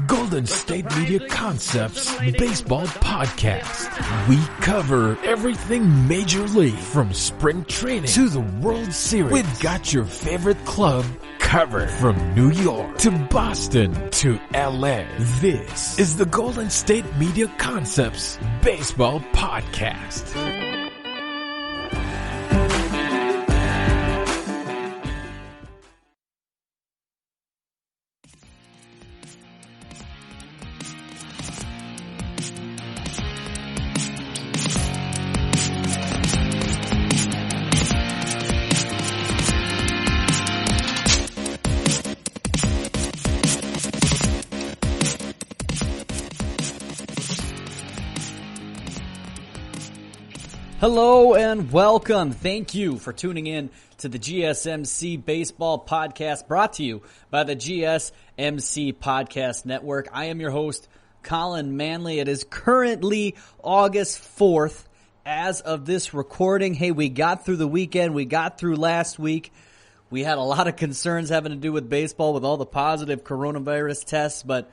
Golden State Media Concepts Baseball Podcast. We cover everything Major League from spring training to the World Series. We've got your favorite club covered from New York to Boston to LA. This is the Golden State Media Concepts Baseball Podcast. Hello and welcome. Thank you for tuning in to the GSMC Baseball Podcast, brought to you by the GSMC Podcast Network. I am your host, Collin Manley. It is currently August 4th as of this recording. Hey, we got through the weekend. We got through last week. We had a lot of concerns having to do with baseball with all the positive coronavirus tests, but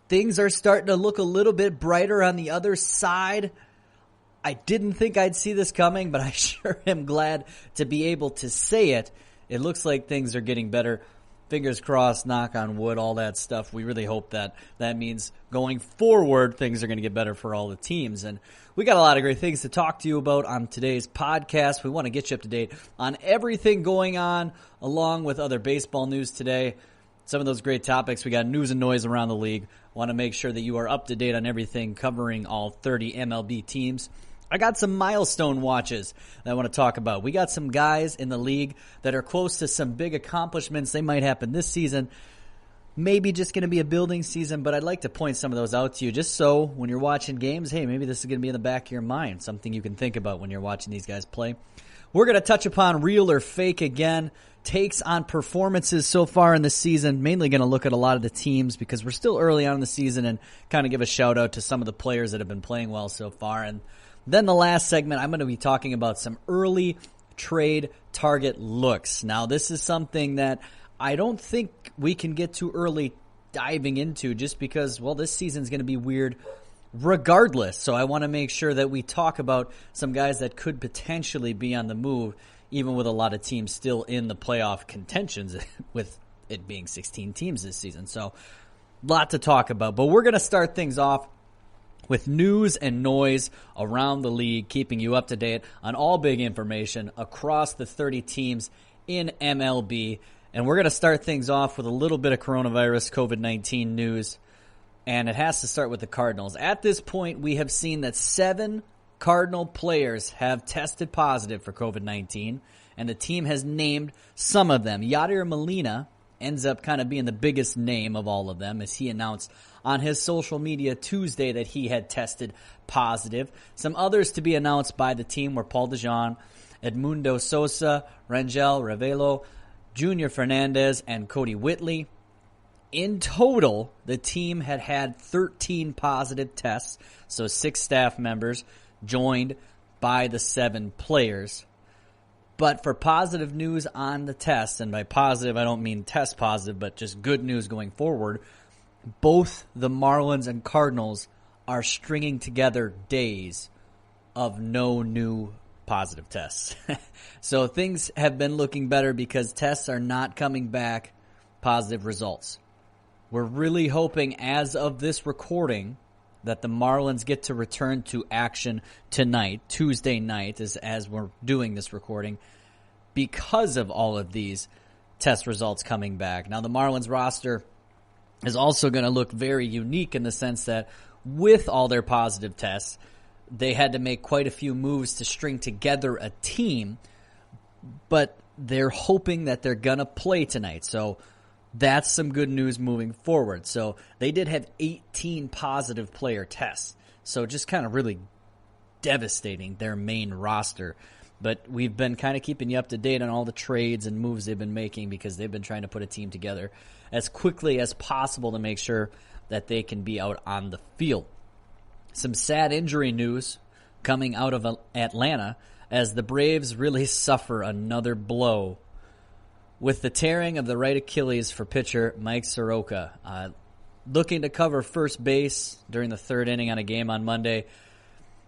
things are starting to look a little bit brighter on the other side. I didn't think I'd see this coming, but I sure am glad to be able to say it. It looks like things are getting better. Fingers crossed, knock on wood, all that stuff. We really hope that means going forward, things are going to get better for all the teams. And we got a lot of great things to talk to you about on today's podcast. We want to get you up to date on everything going on, along with other baseball news today. Some of those great topics. We got news and noise around the league. Want to make sure that you are up to date on everything covering all 30 MLB teams. I got some milestone watches that I want to talk about. We got some guys in the league that are close to some big accomplishments. They might happen this season. Maybe just going to be a building season, but I'd like to point some of those out to you just so when you're watching games, hey, maybe this is going to be in the back of your mind, something you can think about when you're watching these guys play. We're going to touch upon real or fake again, takes on performances so far in the season, mainly going to look at a lot of the teams because we're still early on in the season and kind of give a shout out to some of the players that have been playing well so far. And then the last segment, I'm going to be talking about some early trade target looks. Now, this is something that I don't think we can get too early diving into just because, well, this season's going to be weird regardless. So I want to make sure that we talk about some guys that could potentially be on the move, even with a lot of teams still in the playoff contentions with it being 16 teams this season. So a lot to talk about, but we're going to start things off with news and noise around the league, keeping you up to date on all big information across the 30 teams in MLB. And we're going to start things off with a little bit of coronavirus, COVID-19 news. And it has to start with the Cardinals. At this point, we have seen that 7 Cardinal players have tested positive for COVID-19. And the team has named some of them. Yadier Molina ends up kind of being the biggest name of all of them as he announced on his social media Tuesday that he had tested positive. Some others to be announced by the team were Paul DeJean, Edmundo Sosa, Rangel Ravelo, Junior Fernandez, and Cody Whitley. In total, the team had 13 positive tests, so 6 staff members joined by the 7 players. But for positive news on the test, and by positive I don't mean test positive, but just good news going forward, both the Marlins and Cardinals are stringing together days of no new positive tests. So things have been looking better because tests are not coming back positive results. We're really hoping as of this recording that the Marlins get to return to action tonight, Tuesday night, as we're doing this recording, because of all of these test results coming back. Now, the Marlins roster is also going to look very unique in the sense that with all their positive tests, they had to make quite a few moves to string together a team, but they're hoping that they're going to play tonight. So that's some good news moving forward. So they did have 18 positive player tests. So just kind of really devastating their main roster. But we've been kind of keeping you up to date on all the trades and moves they've been making because they've been trying to put a team together as quickly as possible to make sure that they can be out on the field. Some sad injury news coming out of Atlanta as the Braves really suffer another blow with the tearing of the right Achilles for pitcher Mike Soroka. looking to cover first base during the third inning on a game on Monday.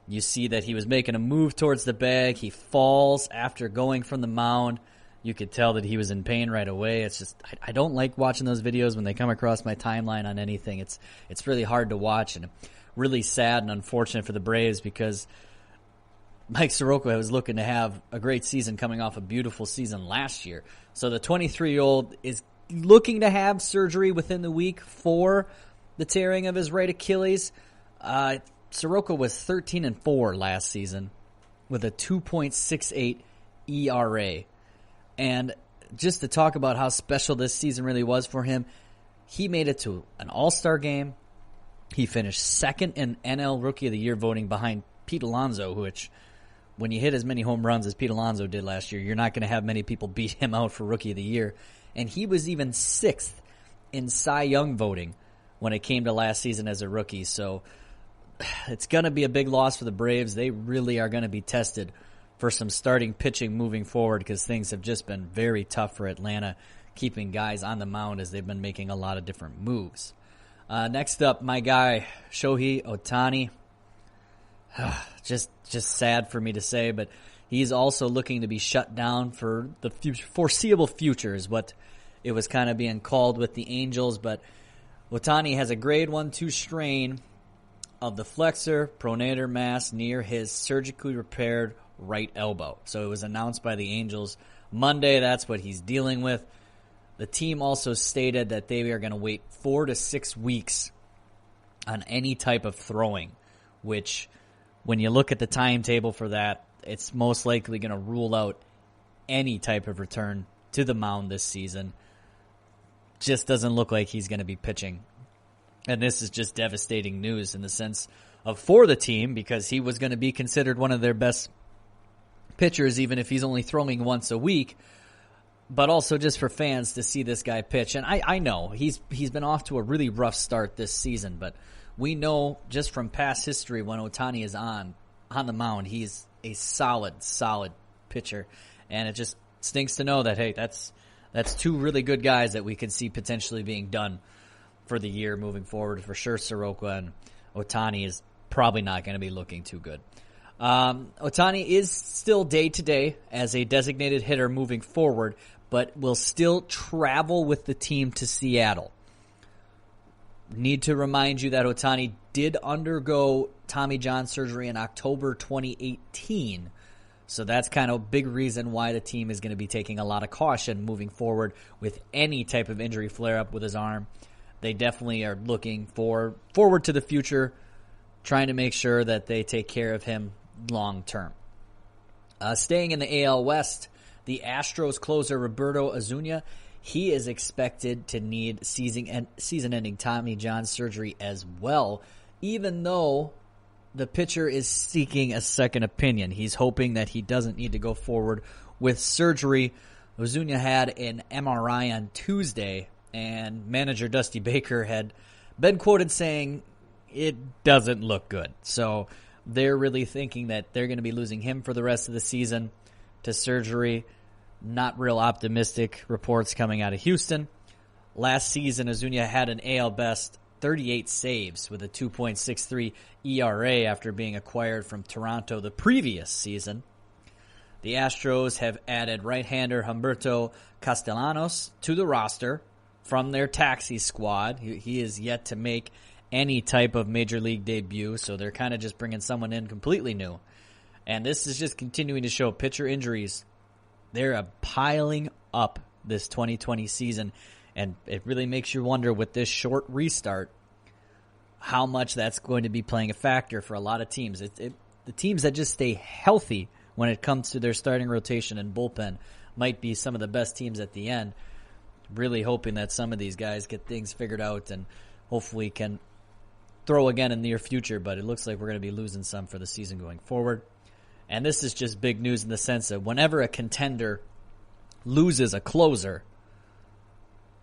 You see that he was making a move towards the bag. He falls after going from the mound. You could tell that he was in pain right away. It's just, I don't like watching those videos when they come across my timeline on anything. It's really hard to watch and really sad and unfortunate for the Braves because Mike Soroka was looking to have a great season coming off a beautiful season last year. So the 23-year-old is looking to have surgery within the week for the tearing of his right Achilles. Soroka was 13-4 last season with a 2.68 ERA. And just to talk about how special this season really was for him, he made it to an All-Star game. He finished second in NL Rookie of the Year voting behind Pete Alonso, which when you hit as many home runs as Pete Alonso did last year, you're not going to have many people beat him out for Rookie of the Year. And he was even sixth in Cy Young voting when it came to last season as a rookie. So it's going to be a big loss for the Braves. They really are going to be tested for some starting pitching moving forward because things have just been very tough for Atlanta, keeping guys on the mound as they've been making a lot of different moves. Next up, my guy, Shohei Ohtani. Just sad for me to say, but he's also looking to be shut down for the foreseeable future is what it was kind of being called with the Angels. But Ohtani has a grade 1-2 strain of the flexor pronator mass near his surgically repaired right elbow. So it was announced by the Angels Monday. That's what he's dealing with. The team also stated that they are going to wait 4 to 6 weeks on any type of throwing, which when you look at the timetable for that, it's most likely going to rule out any type of return to the mound this season. Just doesn't look like he's going to be pitching. And this is just devastating news in the sense of for the team because he was going to be considered one of their best pitchers even if he's only throwing once a week, but also just for fans to see this guy pitch. And I know he's been off to a really rough start this season, but we know just from past history when Ohtani is on the mound, he's a solid pitcher. And it just stinks to know that, hey, that's two really good guys that we could see potentially being done for the year moving forward. For sure, Soroka and Ohtani is probably not going to be looking too good. Ohtani is still day-to-day as a designated hitter moving forward, but will still travel with the team to Seattle. Need to remind you that Ohtani did undergo Tommy John surgery in October 2018, so that's kind of a big reason why the team is going to be taking a lot of caution moving forward with any type of injury flare-up with his arm. They definitely are looking forward to the future, trying to make sure that they take care of him long term. Staying in the AL West, the Astros closer Roberto Osuna, he is expected to need season-ending Tommy John surgery as well, even though the pitcher is seeking a second opinion. He's hoping that he doesn't need to go forward with surgery. Osuna had an MRI on Tuesday, and manager Dusty Baker had been quoted saying it doesn't look good. So they're really thinking that they're going to be losing him for the rest of the season to surgery. Not real optimistic reports coming out of Houston. Last season, Osuna had an AL best 38 saves with a 2.63 ERA after being acquired from Toronto the previous season. The Astros have added right-hander Humberto Castellanos to the roster from their taxi squad. He is yet to make any type of major league debut, so they're kind of just bringing someone in completely new. And this is just continuing to show pitcher injuries. They're piling up this 2020 season, and it really makes you wonder with this short restart how much that's going to be playing a factor for a lot of teams. The teams that just stay healthy when it comes to their starting rotation and bullpen might be some of the best teams at the end. Really hoping that some of these guys get things figured out and hopefully can throw again in the near future, but it looks like we're going to be losing some for the season going forward. And this is just big news in the sense that whenever a contender loses a closer,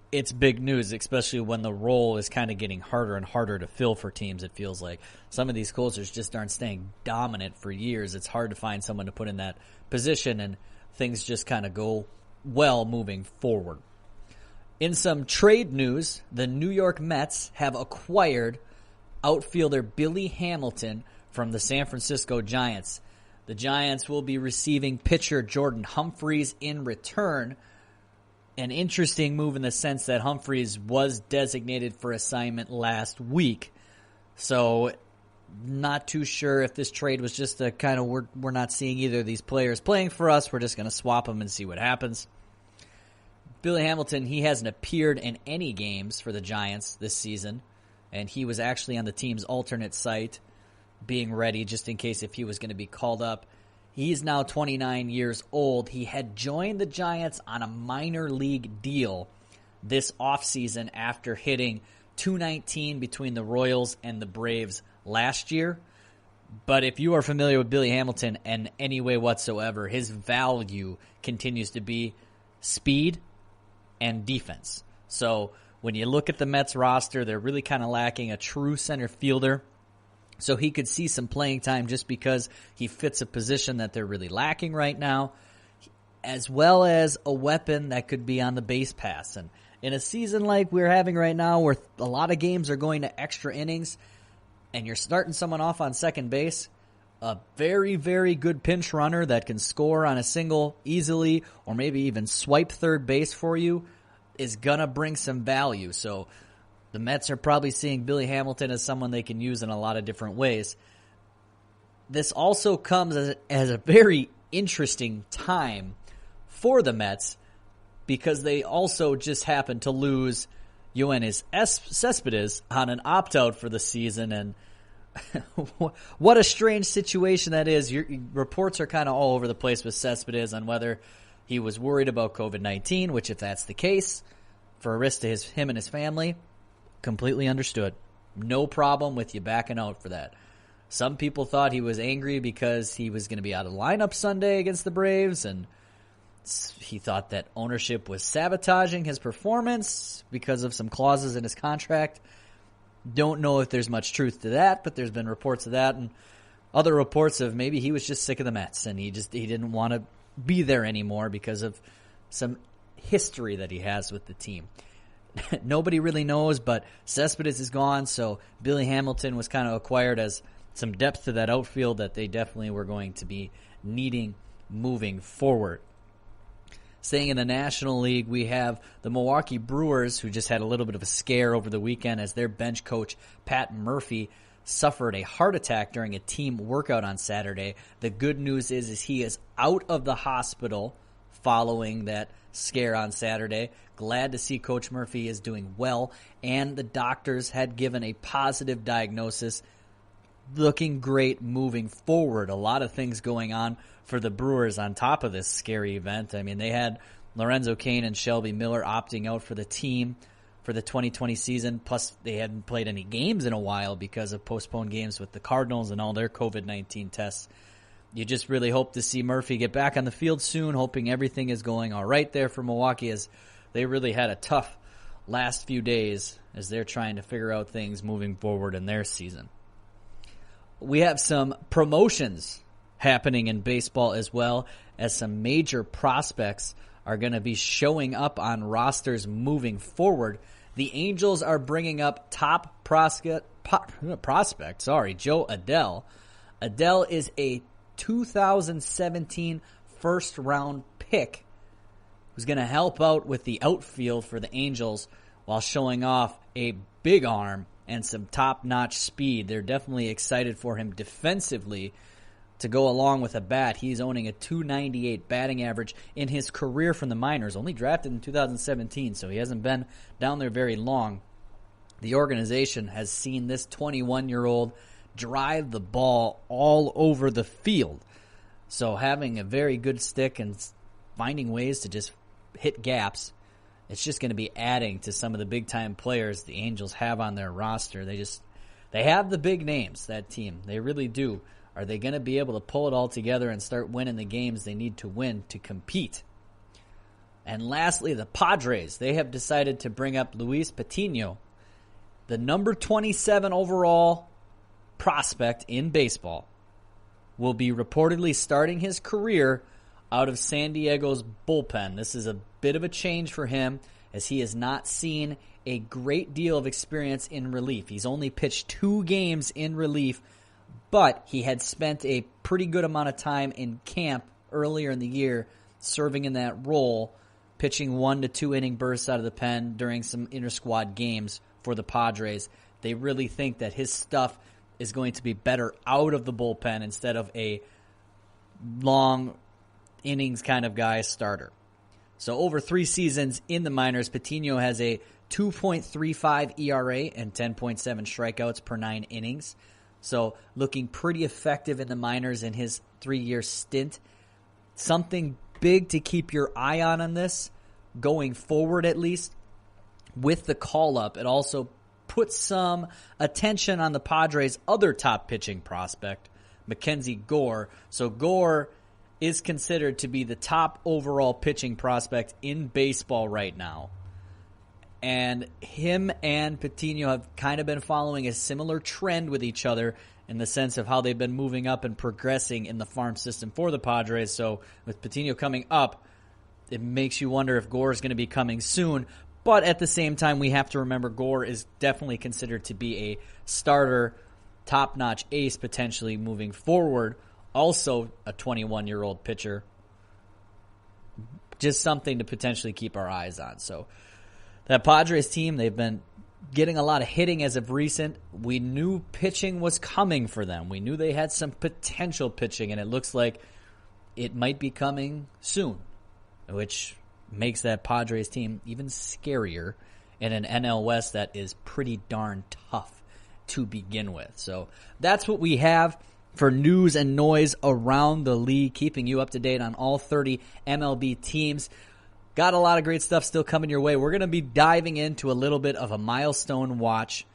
it's big news, especially when the role is kind of getting harder and harder to fill for teams, it feels like. Some of these closers just aren't staying dominant for years. It's hard to find someone to put in that position, and things just kind of go well moving forward. In some trade news, the New York Mets have acquired outfielder Billy Hamilton from the San Francisco Giants. The Giants will be receiving pitcher Jordan Humphreys in return. An interesting move in the sense that Humphreys was designated for assignment last week. So, not too sure if this trade was just a kind of, we're not seeing either of these players playing for us. We're just going to swap them and see what happens. Billy Hamilton, he hasn't appeared in any games for the Giants this season, and he was actually on the team's alternate site being ready just in case if he was going to be called up. He's now 29 years old. He had joined the Giants on a minor league deal this offseason after hitting .219 between the Royals and the Braves last year. But if you are familiar with Billy Hamilton in any way whatsoever, his value continues to be speed and defense. So when you look at the Mets roster, they're really kind of lacking a true center fielder. So he could see some playing time just because he fits a position that they're really lacking right now, as well as a weapon that could be on the base pass. And in a season like we're having right now where a lot of games are going to extra innings and you're starting someone off on second base, a very, very good pinch runner that can score on a single easily or maybe even swipe third base for you is going to bring some value. So the Mets are probably seeing Billy Hamilton as someone they can use in a lot of different ways. This also comes as a very interesting time for the Mets because they also just happened to lose Yoenis Cespedes on an opt-out for the season, and what a strange situation that is. Your reports are kind of all over the place with Cespedes on whether he was worried about COVID-19, which if that's the case, for a risk to him and his family, completely understood. No problem with you backing out for that. Some people thought he was angry because he was going to be out of the lineup Sunday against the Braves, and he thought that ownership was sabotaging his performance because of some clauses in his contract. Don't know if there's much truth to that, but there's been reports of that and other reports of maybe he was just sick of the Mets and he didn't want to be there anymore because of some history that he has with the team. Nobody really knows, but Cespedes is gone, so Billy Hamilton was kind of acquired as some depth to that outfield that they definitely were going to be needing moving forward. Staying in the National League, we have the Milwaukee Brewers, who just had a little bit of a scare over the weekend as their bench coach, Pat Murphy, suffered a heart attack during a team workout on Saturday. The good news is he is out of the hospital following that scare on Saturday. Glad to see Coach Murphy is doing well, and the doctors had given a positive diagnosis. Looking great moving forward. A lot of things going on for the Brewers on top of this scary event. I mean, they had Lorenzo Cain and Shelby Miller opting out for the team for the 2020 season, plus they hadn't played any games in a while because of postponed games with the Cardinals and all their COVID-19 tests. You just really hope to see Murphy get back on the field soon, hoping everything is going all right there for Milwaukee, as they really had a tough last few days as they're trying to figure out things moving forward in their season. We have some promotions happening in baseball as well, as some major prospects are going to be showing up on rosters moving forward. The Angels are bringing up top prospect, Joe Adell. Adell is a 2017 first-round pick who's going to help out with the outfield for the Angels while showing off a big arm and some top-notch speed. They're definitely excited for him defensively to go along with a bat. He's owning a .298 batting average in his career from the minors, only drafted in 2017, so he hasn't been down there very long. The organization has seen this 21-year-old drive the ball all over the field. So having a very good stick and finding ways to just hit gaps, it's just going to be adding to some of the big-time players the Angels have on their roster. They have the big names, that team. They really do. Are they going to be able to pull it all together and start winning the games they need to win to compete? And lastly, the Padres. They have decided to bring up Luis Patino, the number 27 overall prospect in baseball, will be reportedly starting his career out of San Diego's bullpen. This is a bit of a change for him as he has not seen a great deal of experience in relief. He's only pitched 2 games in relief, but he had spent a pretty good amount of time in camp earlier in the year serving in that role, pitching 1 to 2 inning bursts out of the pen during some inter-squad games for the Padres. They really think that his stuff is going to be better out of the bullpen instead of a long innings kind of guy starter. So over 3 seasons in the minors, Patino has a 2.35 ERA and 10.7 strikeouts per 9 innings. So looking pretty effective in the minors in his 3-year stint. Something big to keep your eye on this, going forward at least, with the call-up. It also puts some attention on the Padres' other top pitching prospect, Mackenzie Gore. So Gore is considered to be the top overall pitching prospect in baseball right now. And him and Patino have kind of been following a similar trend with each other in the sense of how they've been moving up and progressing in the farm system for the Padres. So with Patino coming up, it makes you wonder if Gore is going to be coming soon. But at the same time, we have to remember Gore is definitely considered to be a starter, top-notch ace potentially moving forward. Also a 21-year-old pitcher. Just something to potentially keep our eyes on. So that Padres team, they've been getting a lot of hitting as of recent. We knew pitching was coming for them. We knew they had some potential pitching, and it looks like it might be coming soon, which makes that Padres team even scarier in an NL West that is pretty darn tough to begin with. So that's what we have for news and noise around the league, keeping you up to date on all 30 MLB teams. Got a lot of great stuff still coming your way. We're going to be diving into a little bit of a milestone watch.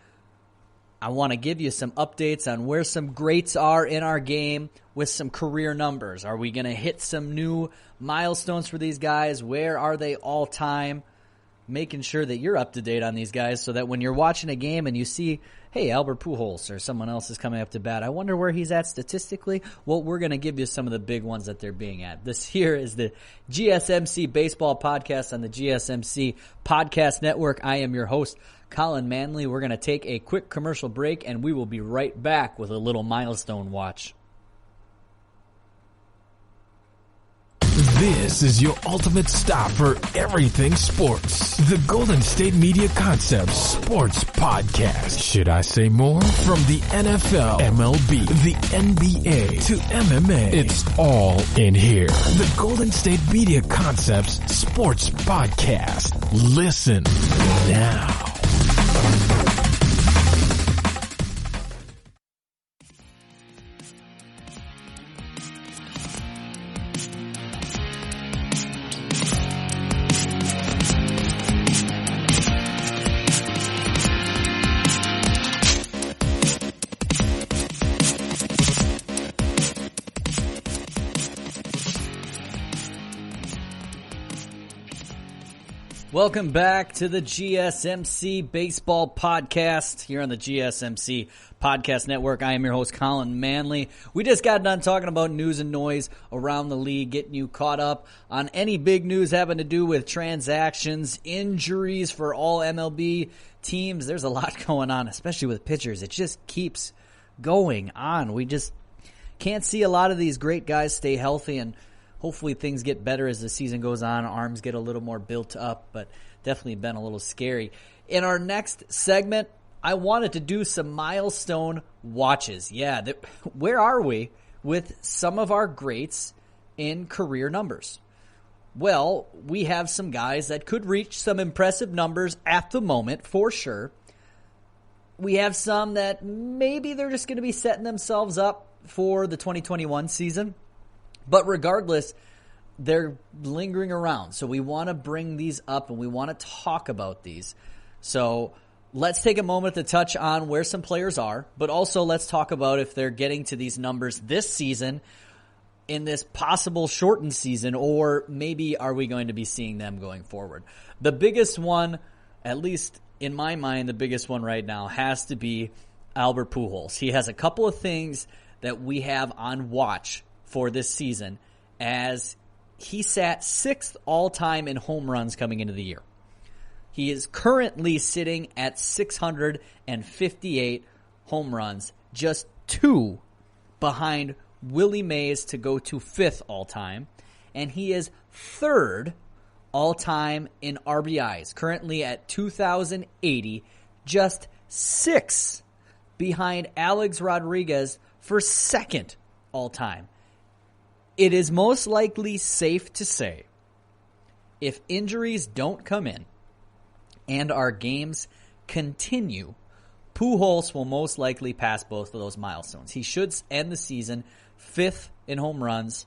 I want to give you some updates on where some greats are in our game with some career numbers. Are we going to hit some new milestones for these guys? Where are they all time? Making sure that you're up to date on these guys so that when you're watching a game and you see, hey, Albert Pujols or someone else is coming up to bat, I wonder where he's at statistically. Well, we're going to give you some of the big ones that they're being at. This here is the GSMC Baseball Podcast on the GSMC Podcast Network. I am your host, Collin Manley. We're going to take a quick commercial break, and we will be right back with a little milestone watch. This is your ultimate stop for everything sports. The Golden State Media Concepts Sports Podcast. Should I say more? From the NFL, MLB, the NBA to MMA, it's all in here. The Golden State Media Concepts Sports Podcast. Listen now. Welcome back to the GSMC Baseball Podcast here on the GSMC Podcast Network. I am your host, Collin Manley. We just got done talking about news and noise around the league, getting you caught up on any big news having to do with transactions, injuries for all MLB teams. There's a lot going on, especially with pitchers. It just keeps going on. We just can't see a lot of these great guys stay healthy, and hopefully things get better as the season goes on. Arms get a little more built up, but definitely been a little scary. In our next segment, I wanted to do some milestone watches. Yeah, where are we with some of our greats in career numbers? Well, we have some guys that could reach some impressive numbers at the moment, for sure. We have some that maybe they're just going to be setting themselves up for the 2021 season. But regardless, they're lingering around. So we want to bring these up and we want to talk about these. So let's take a moment to touch on where some players are, but also let's talk about if they're getting to these numbers this season in this possible shortened season, or maybe are we going to be seeing them going forward. The biggest one, at least in my mind, the biggest one right now has to be Albert Pujols. He has a couple of things that we have on watch for this season, as he sat 6th all-time in home runs coming into the year. He is currently sitting at 658 home runs, just 2 behind Willie Mays to go to 5th all-time, and he is 3rd all-time in RBIs, currently at 2,080, just 6 behind Alex Rodriguez for 2nd all-time. It is most likely safe to say, if injuries don't come in and our games continue, Pujols will most likely pass both of those milestones. He should end the season 5th in home runs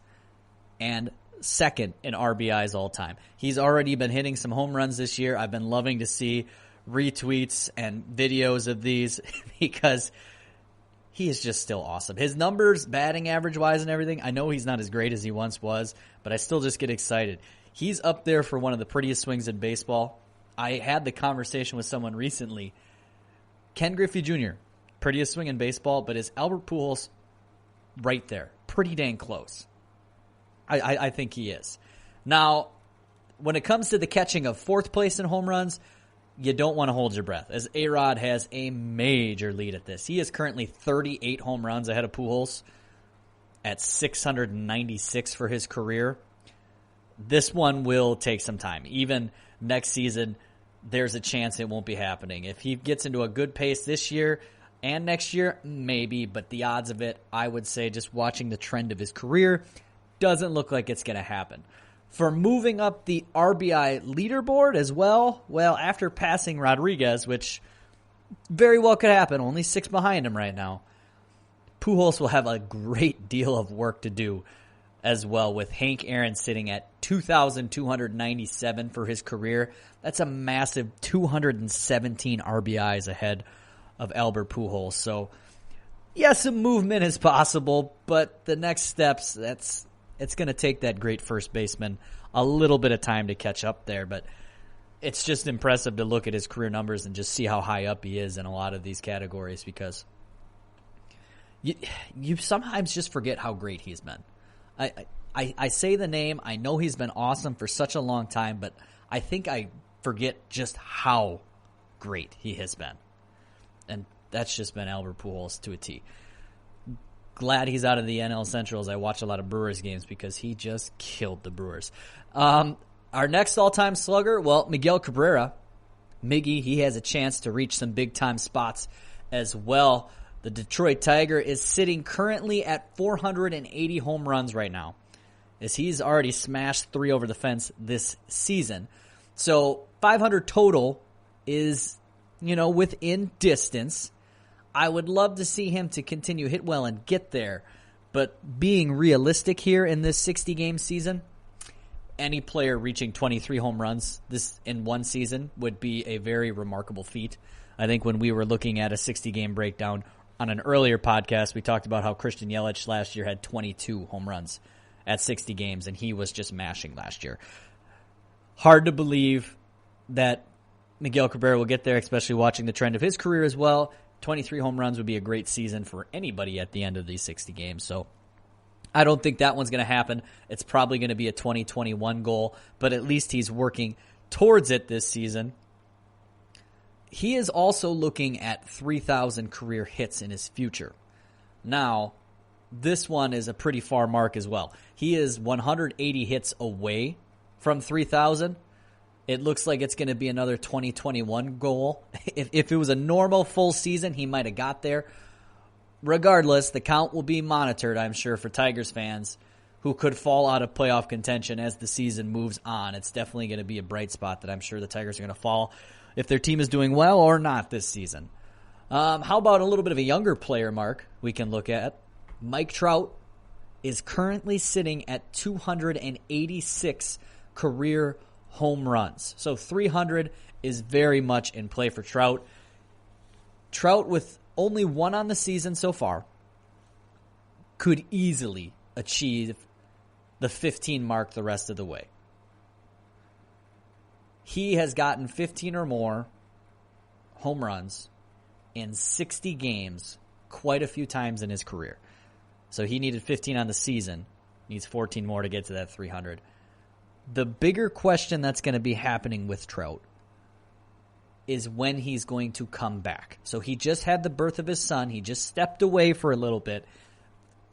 and 2nd in RBIs all time. He's already been hitting some home runs this year. I've been loving to see retweets and videos of these because he is just still awesome. His numbers, batting average wise and everything, I know he's not as great as he once was, but I still just get excited. He's up there for one of the prettiest swings in baseball. I had the conversation with someone recently. Ken Griffey Jr., prettiest swing in baseball, but is Albert Pujols right there? Pretty dang close. I think he is. Now, when it comes to the catching of 4th place in home runs, you don't want to hold your breath, as A-Rod has a major lead at this. He is currently 38 home runs ahead of Pujols at 696 for his career. This one will take some time. Even next season, there's a chance it won't be happening. If he gets into a good pace this year and next year, maybe, but the odds of it, I would say, just watching the trend of his career, doesn't look like it's going to happen. For moving up the RBI leaderboard as well, after passing Rodriguez, which very well could happen, only 6 behind him right now, Pujols will have a great deal of work to do as well, with Hank Aaron sitting at 2,297 for his career. That's a massive 217 RBIs ahead of Albert Pujols. So, yes, some movement is possible, but the next steps, it's going to take that great first baseman a little bit of time to catch up there, but it's just impressive to look at his career numbers and just see how high up he is in a lot of these categories, because you sometimes just forget how great he's been. I say the name, I know he's been awesome for such a long time, but I think I forget just how great he has been. And that's just been Albert Pujols to a T. Glad he's out of the NL Central as I watch a lot of Brewers games, because he just killed the Brewers. Our next all-time slugger, Miguel Cabrera. Miggy, he has a chance to reach some big-time spots as well. The Detroit Tiger is sitting currently at 480 home runs right now, as he's already smashed 3 over the fence this season. So 500 total is, within distance. I would love to see him to continue hit well and get there, but being realistic here in this 60-game season, any player reaching 23 home runs this in one season would be a very remarkable feat. I think when we were looking at a 60-game breakdown on an earlier podcast, we talked about how Christian Yelich last year had 22 home runs at 60 games, and he was just mashing last year. Hard to believe that Miguel Cabrera will get there, especially watching the trend of his career as well. 23 home runs would be a great season for anybody at the end of these 60 games. So I don't think that one's going to happen. It's probably going to be a 2021 goal, but at least he's working towards it this season. He is also looking at 3,000 career hits in his future. Now, this one is a pretty far mark as well. He is 180 hits away from 3,000. It looks like it's going to be another 2021 goal. If it was a normal full season, he might have got there. Regardless, the count will be monitored, I'm sure, for Tigers fans who could fall out of playoff contention as the season moves on. It's definitely going to be a bright spot that I'm sure the Tigers are going to fall if their team is doing well or not this season. How about a little bit of a younger player, Mark, we can look at? Mike Trout is currently sitting at 286 career home runs. So 300 is very much in play for Trout. Trout, with only 1 on the season so far, could easily achieve the 15 mark the rest of the way. He has gotten 15 or more home runs in 60 games quite a few times in his career. So he needed 15 on the season, needs 14 more to get to that 300. The bigger question that's going to be happening with Trout is when he's going to come back. So he just had the birth of his son. He just stepped away for a little bit.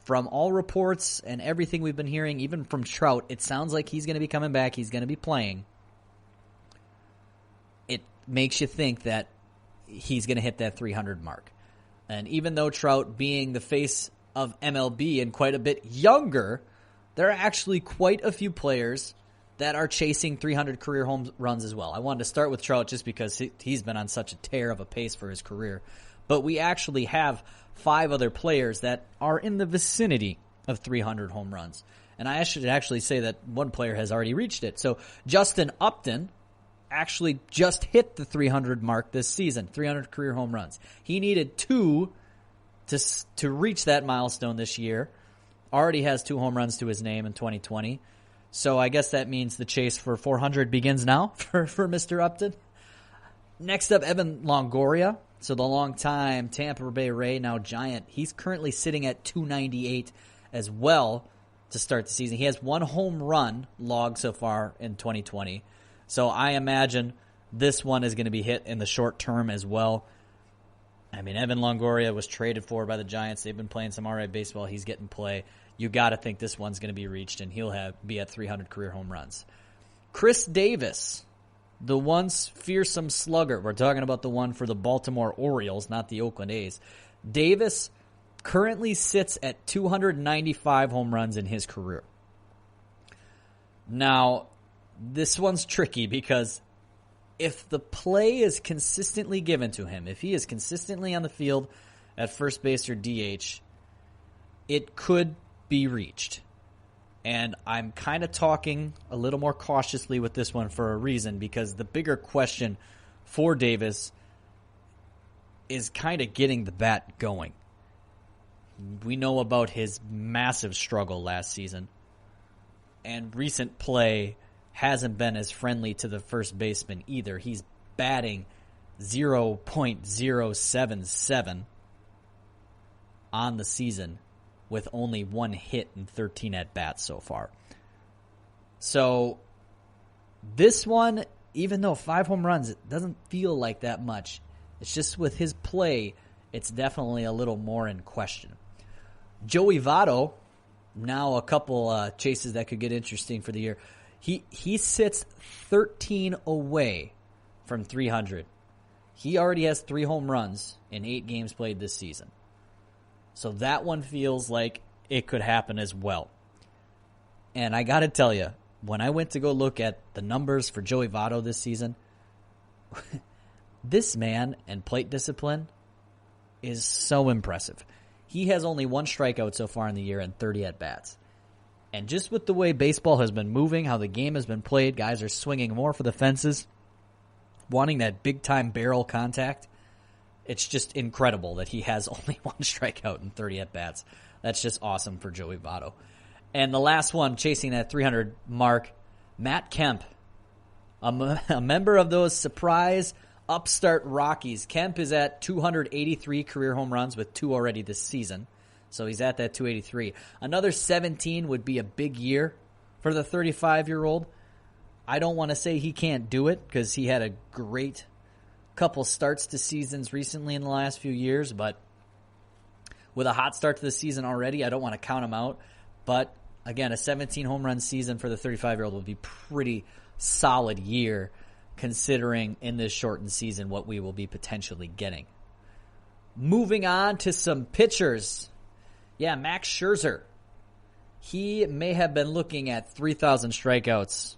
From all reports and everything we've been hearing, even from Trout, it sounds like he's going to be coming back. He's going to be playing. It makes you think that he's going to hit that 300 mark. And even though Trout being the face of MLB and quite a bit younger, there are actually quite a few players that are chasing 300 career home runs as well. I wanted to start with Trout just because he's been on such a tear of a pace for his career. But we actually have 5 other players that are in the vicinity of 300 home runs. And I should actually say that one player has already reached it. So Justin Upton actually just hit the 300 mark this season, 300 career home runs. He needed 2 to reach that milestone this year. Already has 2 home runs to his name in 2020. So I guess that means the chase for 400 begins now for Mr. Upton. Next up, Evan Longoria. So the longtime Tampa Bay Ray, now Giant. He's currently sitting at 298 as well to start the season. He has 1 home run logged so far in 2020. So I imagine this one is going to be hit in the short term as well. I mean, Evan Longoria was traded for by the Giants. They've been playing some all right baseball. He's getting play. You got to think this one's going to be reached, and he'll be at 300 career home runs. Chris Davis, the once fearsome slugger. We're talking about the one for the Baltimore Orioles, not the Oakland A's. Davis currently sits at 295 home runs in his career. Now, this one's tricky because if the play is consistently given to him, if he is consistently on the field at first base or DH, it could be reached. And I'm kind of talking a little more cautiously with this one for a reason, because the bigger question for Davis is kind of getting the bat going. We know about his massive struggle last season, and recent play hasn't been as friendly to the first baseman either. He's batting 0.077 on the season with only 1 hit and 13 at-bats so far. So this one, even though 5 home runs, it doesn't feel like that much. It's just with his play, it's definitely a little more in question. Joey Votto, now a couple chases that could get interesting for the year. He sits 13 away from 300. He already has 3 home runs in 8 games played this season. So that one feels like it could happen as well. And I got to tell you, when I went to go look at the numbers for Joey Votto this season, this man and plate discipline is so impressive. He has only 1 strikeout so far in the year and 30 at-bats. And just with the way baseball has been moving, how the game has been played, guys are swinging more for the fences, wanting that big-time barrel contact. It's just incredible that he has only 1 strikeout and 30 at-bats. That's just awesome for Joey Votto. And the last one, chasing that 300 mark, Matt Kemp, a member of those surprise upstart Rockies. Kemp is at 283 career home runs with 2 already this season. So he's at that 283. Another 17 would be a big year for the 35-year-old. I don't want to say he can't do it because he had a great couple starts to seasons recently in the last few years, but with a hot start to the season already, I don't want to count him out. But again, a 17 home run season for the 35-year-old would be pretty solid year considering in this shortened season what we will be potentially getting. Moving on to some pitchers. Yeah, Max Scherzer. He may have been looking at 3,000 strikeouts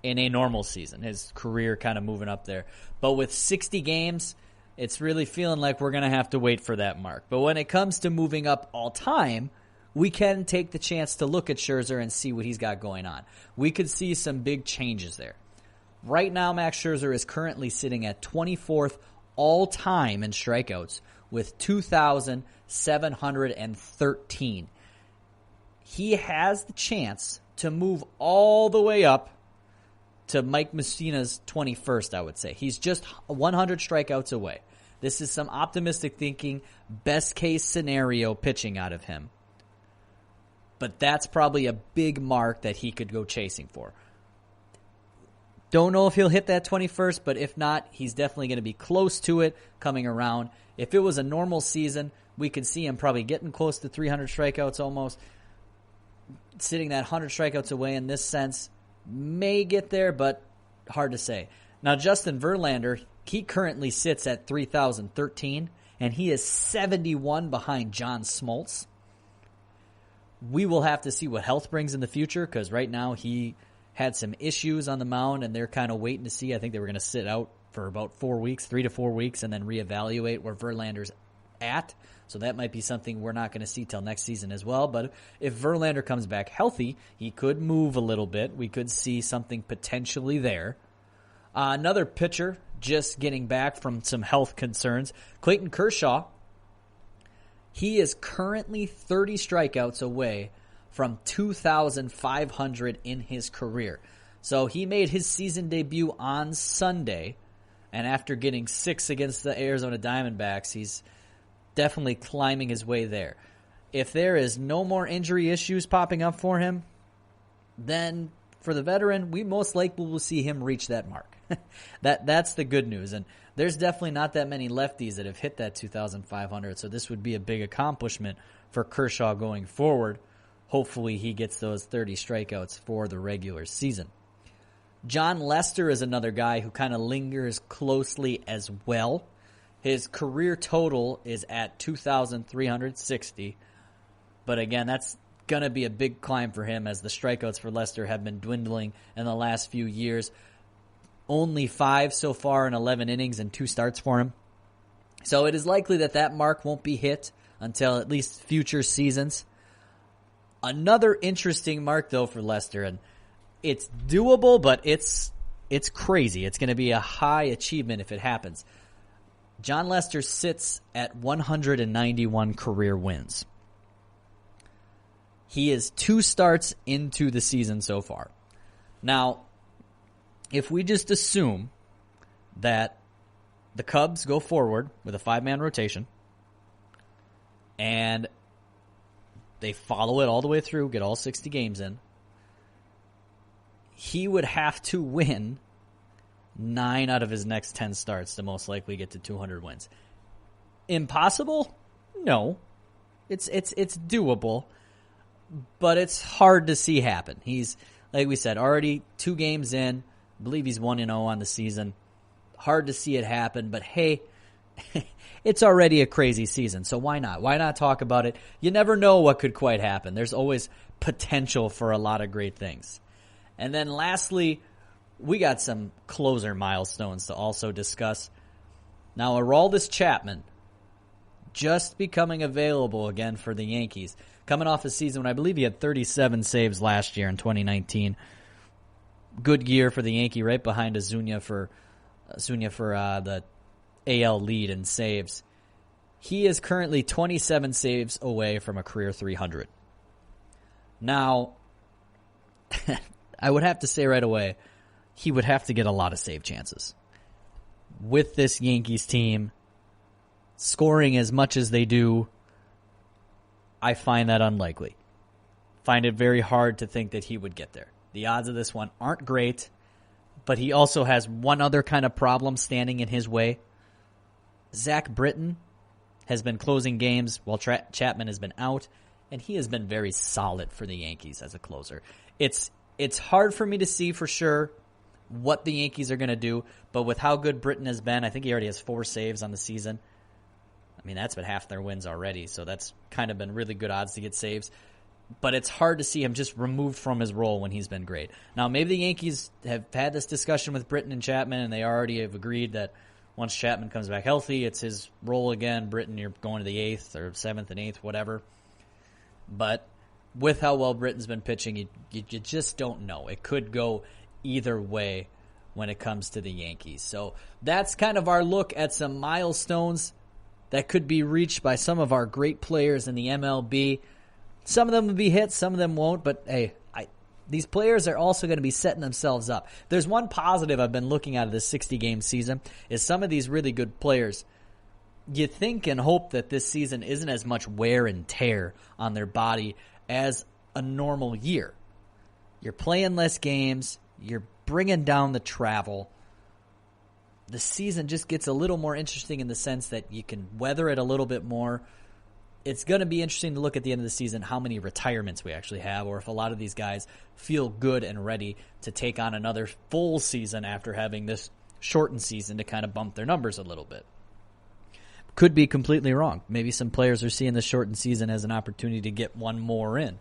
in a normal season. His career kind of moving up there. But with 60 games, it's really feeling like we're going to have to wait for that mark. But when it comes to moving up all time, we can take the chance to look at Scherzer and see what he's got going on. We could see some big changes there. Right now, Max Scherzer is currently sitting at 24th all-time in strikeouts with 2,713. He has the chance to move all the way up to Mike Mussina's 21st, I would say. He's just 100 strikeouts away. This is some optimistic thinking, best-case scenario pitching out of him. But that's probably a big mark that he could go chasing for. Don't know if he'll hit that 21st, but if not, he's definitely going to be close to it coming around. If it was a normal season, we could see him probably getting close to 300 strikeouts almost. Sitting that 100 strikeouts away in this sense may get there, but hard to say. Now, Justin Verlander, he currently sits at 3,013, and he is 71 behind John Smoltz. We will have to see what health brings in the future, because right now he had some issues on the mound, and they're kind of waiting to see. I think they were going to sit out for about 4 weeks, 3 to 4 weeks, and then reevaluate where Verlander's at. So that might be something we're not going to see till next season as well. But if Verlander comes back healthy, he could move a little bit. We could see something potentially there. Another pitcher just getting back from some health concerns, Clayton Kershaw. He is currently 30 strikeouts away from 2,500 in his career. So he made his season debut on Sunday, and after getting 6 against the Arizona Diamondbacks, he's definitely climbing his way there. If there is no more injury issues popping up for him, then for the veteran, we most likely will see him reach that mark. That's the good news. And there's definitely not that many lefties that have hit that 2,500, so this would be a big accomplishment for Kershaw going forward. Hopefully he gets those 30 strikeouts for the regular season. John Lester is another guy who kind of lingers closely as well. His career total is at 2,360. But again, that's going to be a big climb for him, as the strikeouts for Lester have been dwindling in the last few years. Only 5 so far in 11 innings and 2 starts for him. So it is likely that mark won't be hit until at least future seasons. Another interesting mark, though, for Lester, and it's doable, but it's crazy. It's going to be a high achievement if it happens. John Lester sits at 191 career wins. He is 2 starts into the season so far. Now, if we just assume that the Cubs go forward with a 5-man rotation and they follow it all the way through, get all 60 games in, he would have to win 9 out of his next 10 starts to most likely get to 200 wins. Impossible? No. It's doable, but it's hard to see happen. He's, like we said, already 2 games in. I believe he's 1-0 on the season. Hard to see it happen, but hey, it's already a crazy season, so why not? Why not talk about it? You never know what could quite happen. There's always potential for a lot of great things. And then lastly, we got some closer milestones to also discuss. Now, Aroldis Chapman just becoming available again for the Yankees. Coming off a season when I believe he had 37 saves last year in 2019. Good year for the Yankee, right behind Azuña for the AL lead in saves. He is currently 27 saves away from a career 300. Now, I would have to say right away, he would have to get a lot of save chances. With this Yankees team scoring as much as they do, I find that unlikely. Find it very hard to think that he would get there. The odds of this one aren't great, but he also has one other kind of problem standing in his way. Zach Britton has been closing games while Chapman has been out, and he has been very solid for the Yankees as a closer. It's hard for me to see for sure what the Yankees are going to do, but with how good Britton has been, I think he already has 4 saves on the season. I mean, that's been half their wins already, so that's kind of been really good odds to get saves. But it's hard to see him just removed from his role when he's been great. Now, maybe the Yankees have had this discussion with Britton and Chapman, and they already have agreed that once Chapman comes back healthy, it's his role again. Britton, you're going to the 8th or 7th and 8th, whatever. But with how well Britton's been pitching, you just don't know. It could go either way when it comes to the Yankees. So that's kind of our look at some milestones that could be reached by some of our great players in the MLB. Some of them will be hit, some of them won't, but hey, these players are also going to be setting themselves up. There's one positive I've been looking at of this 60-game season is some of these really good players, you think and hope that this season isn't as much wear and tear on their body as a normal year. You're playing less games, you're bringing down the travel, the season just gets a little more interesting in the sense that you can weather it a little bit more. It's going to be interesting to look at the end of the season how many retirements we actually have, or if a lot of these guys feel good and ready to take on another full season after having this shortened season to kind of bump their numbers a little bit. Could be completely wrong. Maybe some players are seeing the shortened season as an opportunity to get one more in.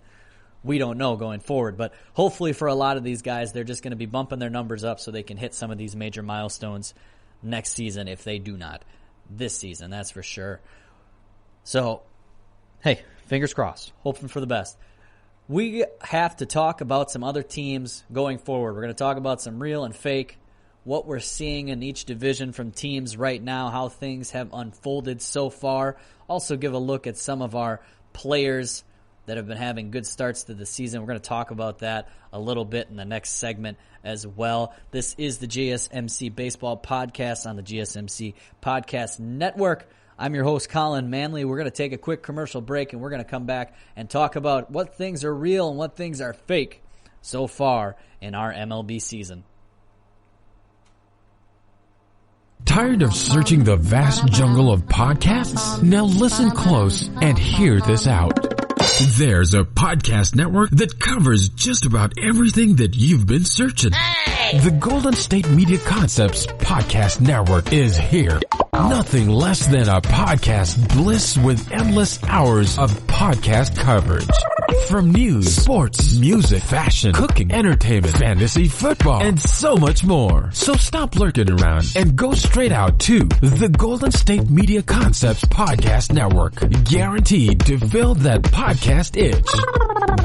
We don't know going forward, but hopefully for a lot of these guys, they're just going to be bumping their numbers up so they can hit some of these major milestones next season if they do not this season, that's for sure. So, hey, fingers crossed. Hoping for the best. We have to talk about some other teams going forward. We're going to talk about some real and fake, what we're seeing in each division from teams right now, how things have unfolded so far. Also give a look at some of our players that have been having good starts to the season. We're going to talk about that a little bit in the next segment as well. This is the GSMC Baseball Podcast on the GSMC Podcast Network. I'm your host, Collin Manley. We're going to take a quick commercial break, and we're going to come back and talk about what things are real and what things are fake so far in our MLB season. Tired of searching the vast jungle of podcasts? Now listen close and hear this out. There's a podcast network that covers just about everything that you've been searching. Hey! The Golden State Media Concepts Podcast Network is here. Nothing less than a podcast bliss with endless hours of podcast coverage. From news, sports, music, fashion, cooking, entertainment, fantasy, football, and so much more. So stop lurking around and go straight out to the Golden State Media Concepts Podcast Network. Guaranteed to fill that podcast itch.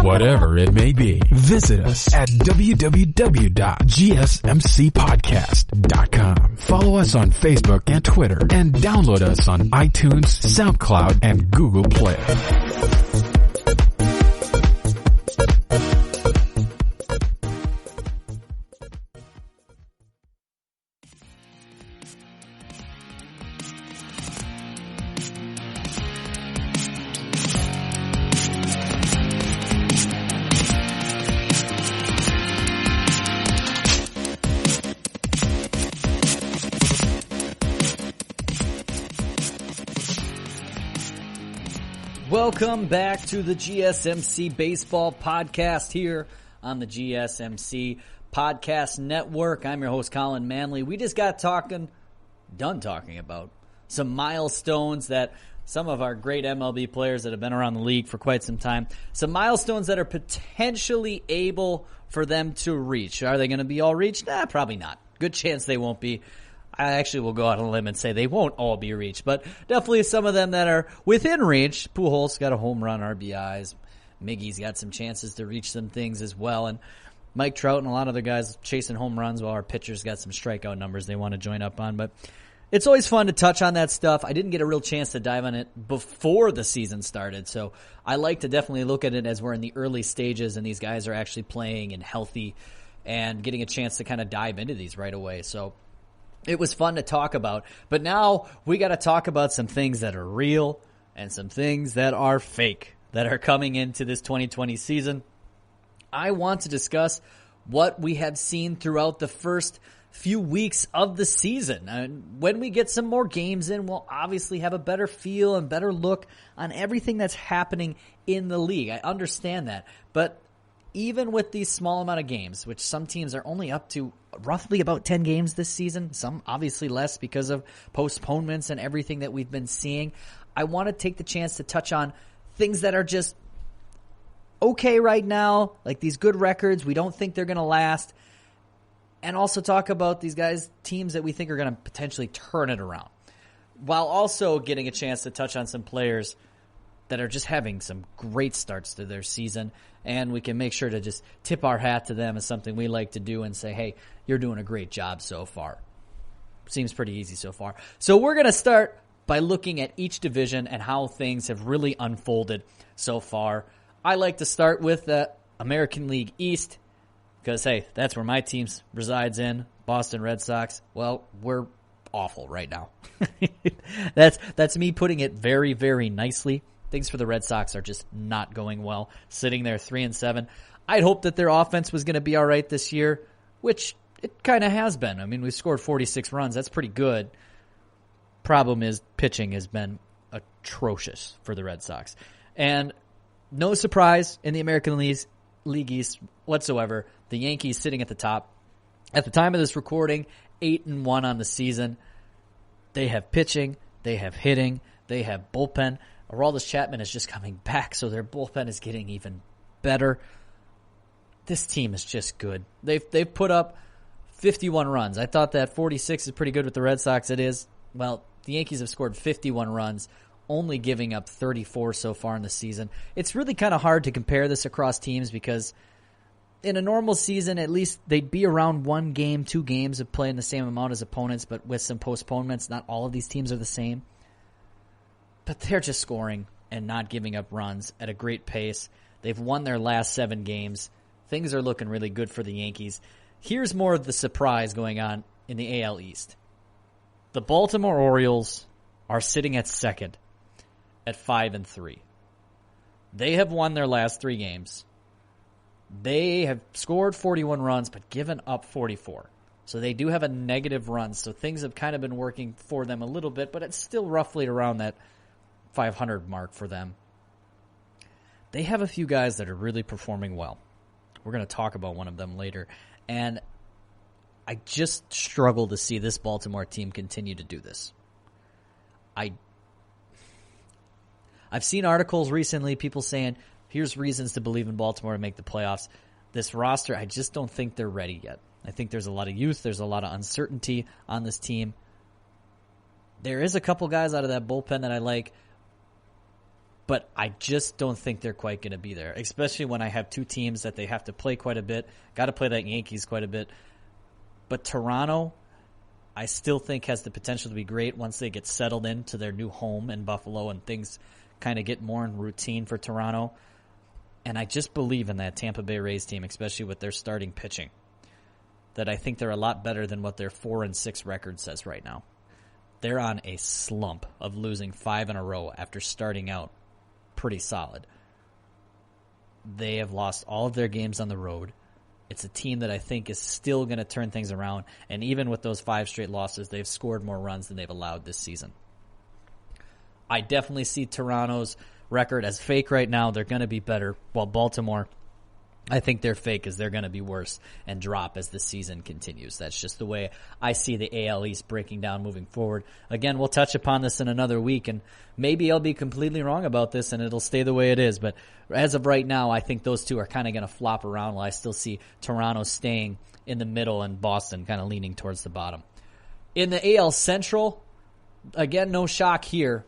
Whatever it may be. Visit us at www.gsmcpodcast.com. Follow us on Facebook and Twitter, and download us on iTunes, SoundCloud, and Google Play. Welcome back to the GSMC Baseball Podcast here on the GSMC Podcast Network. I'm your host, Collin Manley. We just got done talking about some milestones that some of our great MLB players that have been around the league for quite some time, some milestones that are potentially able for them to reach. Are they going to be all reached? Nah, probably not. Good chance they won't be. I actually will go out on a limb and say they won't all be reached, but definitely some of them that are within reach. Pujols got a home run, RBIs. Miggy's got some chances to reach some things as well. And Mike Trout and a lot of other guys chasing home runs while our pitchers got some strikeout numbers they want to join up on. But it's always fun to touch on that stuff. I didn't get a real chance to dive on it before the season started, so I like to definitely look at it as we're in the early stages and these guys are actually playing and healthy and getting a chance to kind of dive into these right away. So it was fun to talk about, but now we got to talk about some things that are real and some things that are fake that are coming into this 2020 season. I want to discuss what we have seen throughout the first few weeks of the season. And when we get some more games in, we'll obviously have a better feel and better look on everything that's happening in the league. I understand that, but even with these small amount of games, which some teams are only up to roughly about 10 games this season, some obviously less because of postponements and everything that we've been seeing, I want to take the chance to touch on things that are just okay right now, like these good records. We don't think they're going to last. And also talk about these guys, teams that we think are going to potentially turn it around, while also getting a chance to touch on some players that are just having some great starts to their season, and we can make sure to just tip our hat to them as something we like to do and say, hey, you're doing a great job so far. Seems pretty easy so far. So we're going to start by looking at each division and how things have really unfolded so far. I like to start with the American League East because, hey, that's where my team resides in, Boston Red Sox. Well, we're awful right now. That's me putting it very, very nicely. Things for the Red Sox are just not going well. Sitting there 3-7. I'd hoped that their offense was going to be all right this year, which It kind of has been. I mean, we've scored 46 runs. That's pretty good. Problem is, pitching has been atrocious for the Red Sox. And no surprise in the American League East whatsoever. The Yankees sitting at the top. At the time of this recording, 8-1 on the season. They have pitching. They have hitting. They have bullpen. Aroldis Chapman is just coming back, so their bullpen is getting even better. This team is just good. They've put up 51 runs. I thought that 46 is pretty good with the Red Sox. It is. Well, the Yankees have scored 51 runs, only giving up 34 so far in the season. It's really kind of hard to compare this across teams because in a normal season, at least they'd be around 1 game, 2 games of playing the same amount as opponents, but with some postponements, not all of these teams are the same. But they're just scoring and not giving up runs at a great pace. They've won their last 7 games. Things are looking really good for the Yankees. Here's more of the surprise going on in the AL East. The Baltimore Orioles are sitting at second at 5-3. They have won their last 3 games. They have scored 41 runs but given up 44. So they do have a negative run. So things have kind of been working for them a little bit, but it's still roughly around that 500 mark for them. They have a few guys that are really performing well. We're going to talk about one of them later. And I just struggle to see this Baltimore team continue to do this. I've seen articles recently, people saying, here's reasons to believe in Baltimore to make the playoffs. This roster, I just don't think they're ready yet. I think there's a lot of youth. There's a lot of uncertainty on this team. There is a couple guys out of that bullpen that I like, but I just don't think they're quite going to be there, especially when I have 2 teams that they have to play quite a bit. Got to play that Yankees quite a bit. But Toronto, I still think has the potential to be great once they get settled into their new home in Buffalo and things kind of get more in routine for Toronto. And I just believe in that Tampa Bay Rays team, especially with their starting pitching, that I think they're a lot better than what their 4-6 record says right now. They're on a slump of losing 5 in a row after starting out pretty solid. They have lost all of their games on the road. It's a team that I think is still going to turn things around, and even with those 5 straight losses, they've scored more runs than they've allowed this season. I definitely see Toronto's record as fake right now. They're going to be better, while Baltimore, I think they're fake as they're going to be worse and drop as the season continues. That's just the way I see the AL East breaking down moving forward. Again, we'll touch upon this in another week, and maybe I'll be completely wrong about this and it'll stay the way it is. But as of right now, I think those two are kind of going to flop around while I still see Toronto staying in the middle and Boston kind of leaning towards the bottom. In the AL Central, again, no shock here.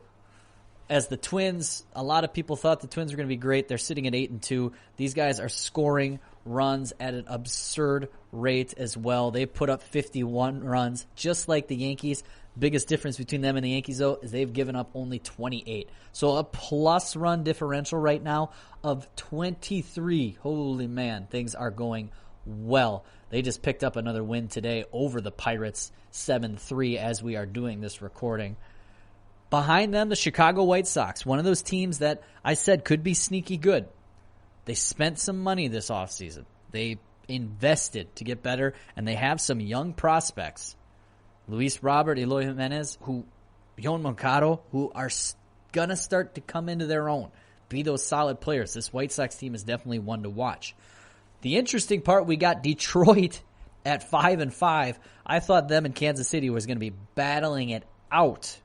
As the Twins, a lot of people thought the Twins were going to be great. They're sitting at 8-2. These guys are scoring runs at an absurd rate as well. They put up 51 runs, just like the Yankees. Biggest difference between them and the Yankees, though, is they've given up only 28. So a plus run differential right now of 23. Holy man, things are going well. They just picked up another win today over the Pirates, 7-3, as we are doing this recording. Behind them, the Chicago White Sox, one of those teams that I said could be sneaky good. They spent some money this offseason. They invested to get better, and they have some young prospects. Luis Robert, Eloy Jimenez, Yohan Moncada, who are going to start to come into their own, be those solid players. This White Sox team is definitely one to watch. The interesting part, we got Detroit at 5-5. I thought them and Kansas City was going to be battling it out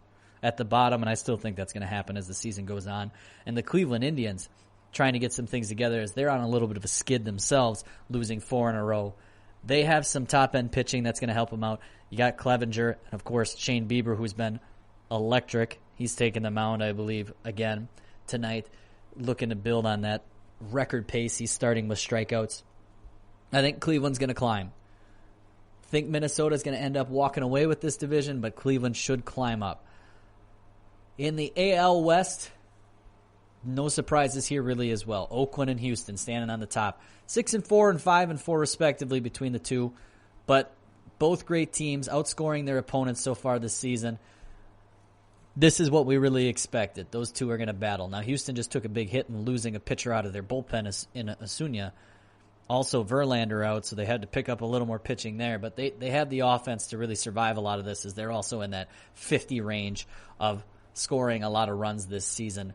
at the bottom, and I still think that's going to happen as the season goes on. And the Cleveland Indians trying to get some things together as they're on a little bit of a skid themselves, losing 4 in a row. They have some top-end pitching that's going to help them out. You got Clevenger, and of course Shane Bieber, who's been electric. He's taking the mound, I believe, again tonight, looking to build on that record pace. He's starting with strikeouts. I think Cleveland's going to climb. I think Minnesota's going to end up walking away with this division, but Cleveland should climb up. In the AL West, no surprises here really as well. Oakland and Houston standing on the top. 6-4 and 5-4 respectively between the two. But both great teams outscoring their opponents so far this season. This is what we really expected. Those two are going to battle. Now, Houston just took a big hit in losing a pitcher out of their bullpen in Acuna. Also, Verlander out, so they had to pick up a little more pitching there. But they have the offense to really survive a lot of this, as they're also in that 50 range of scoring a lot of runs this season.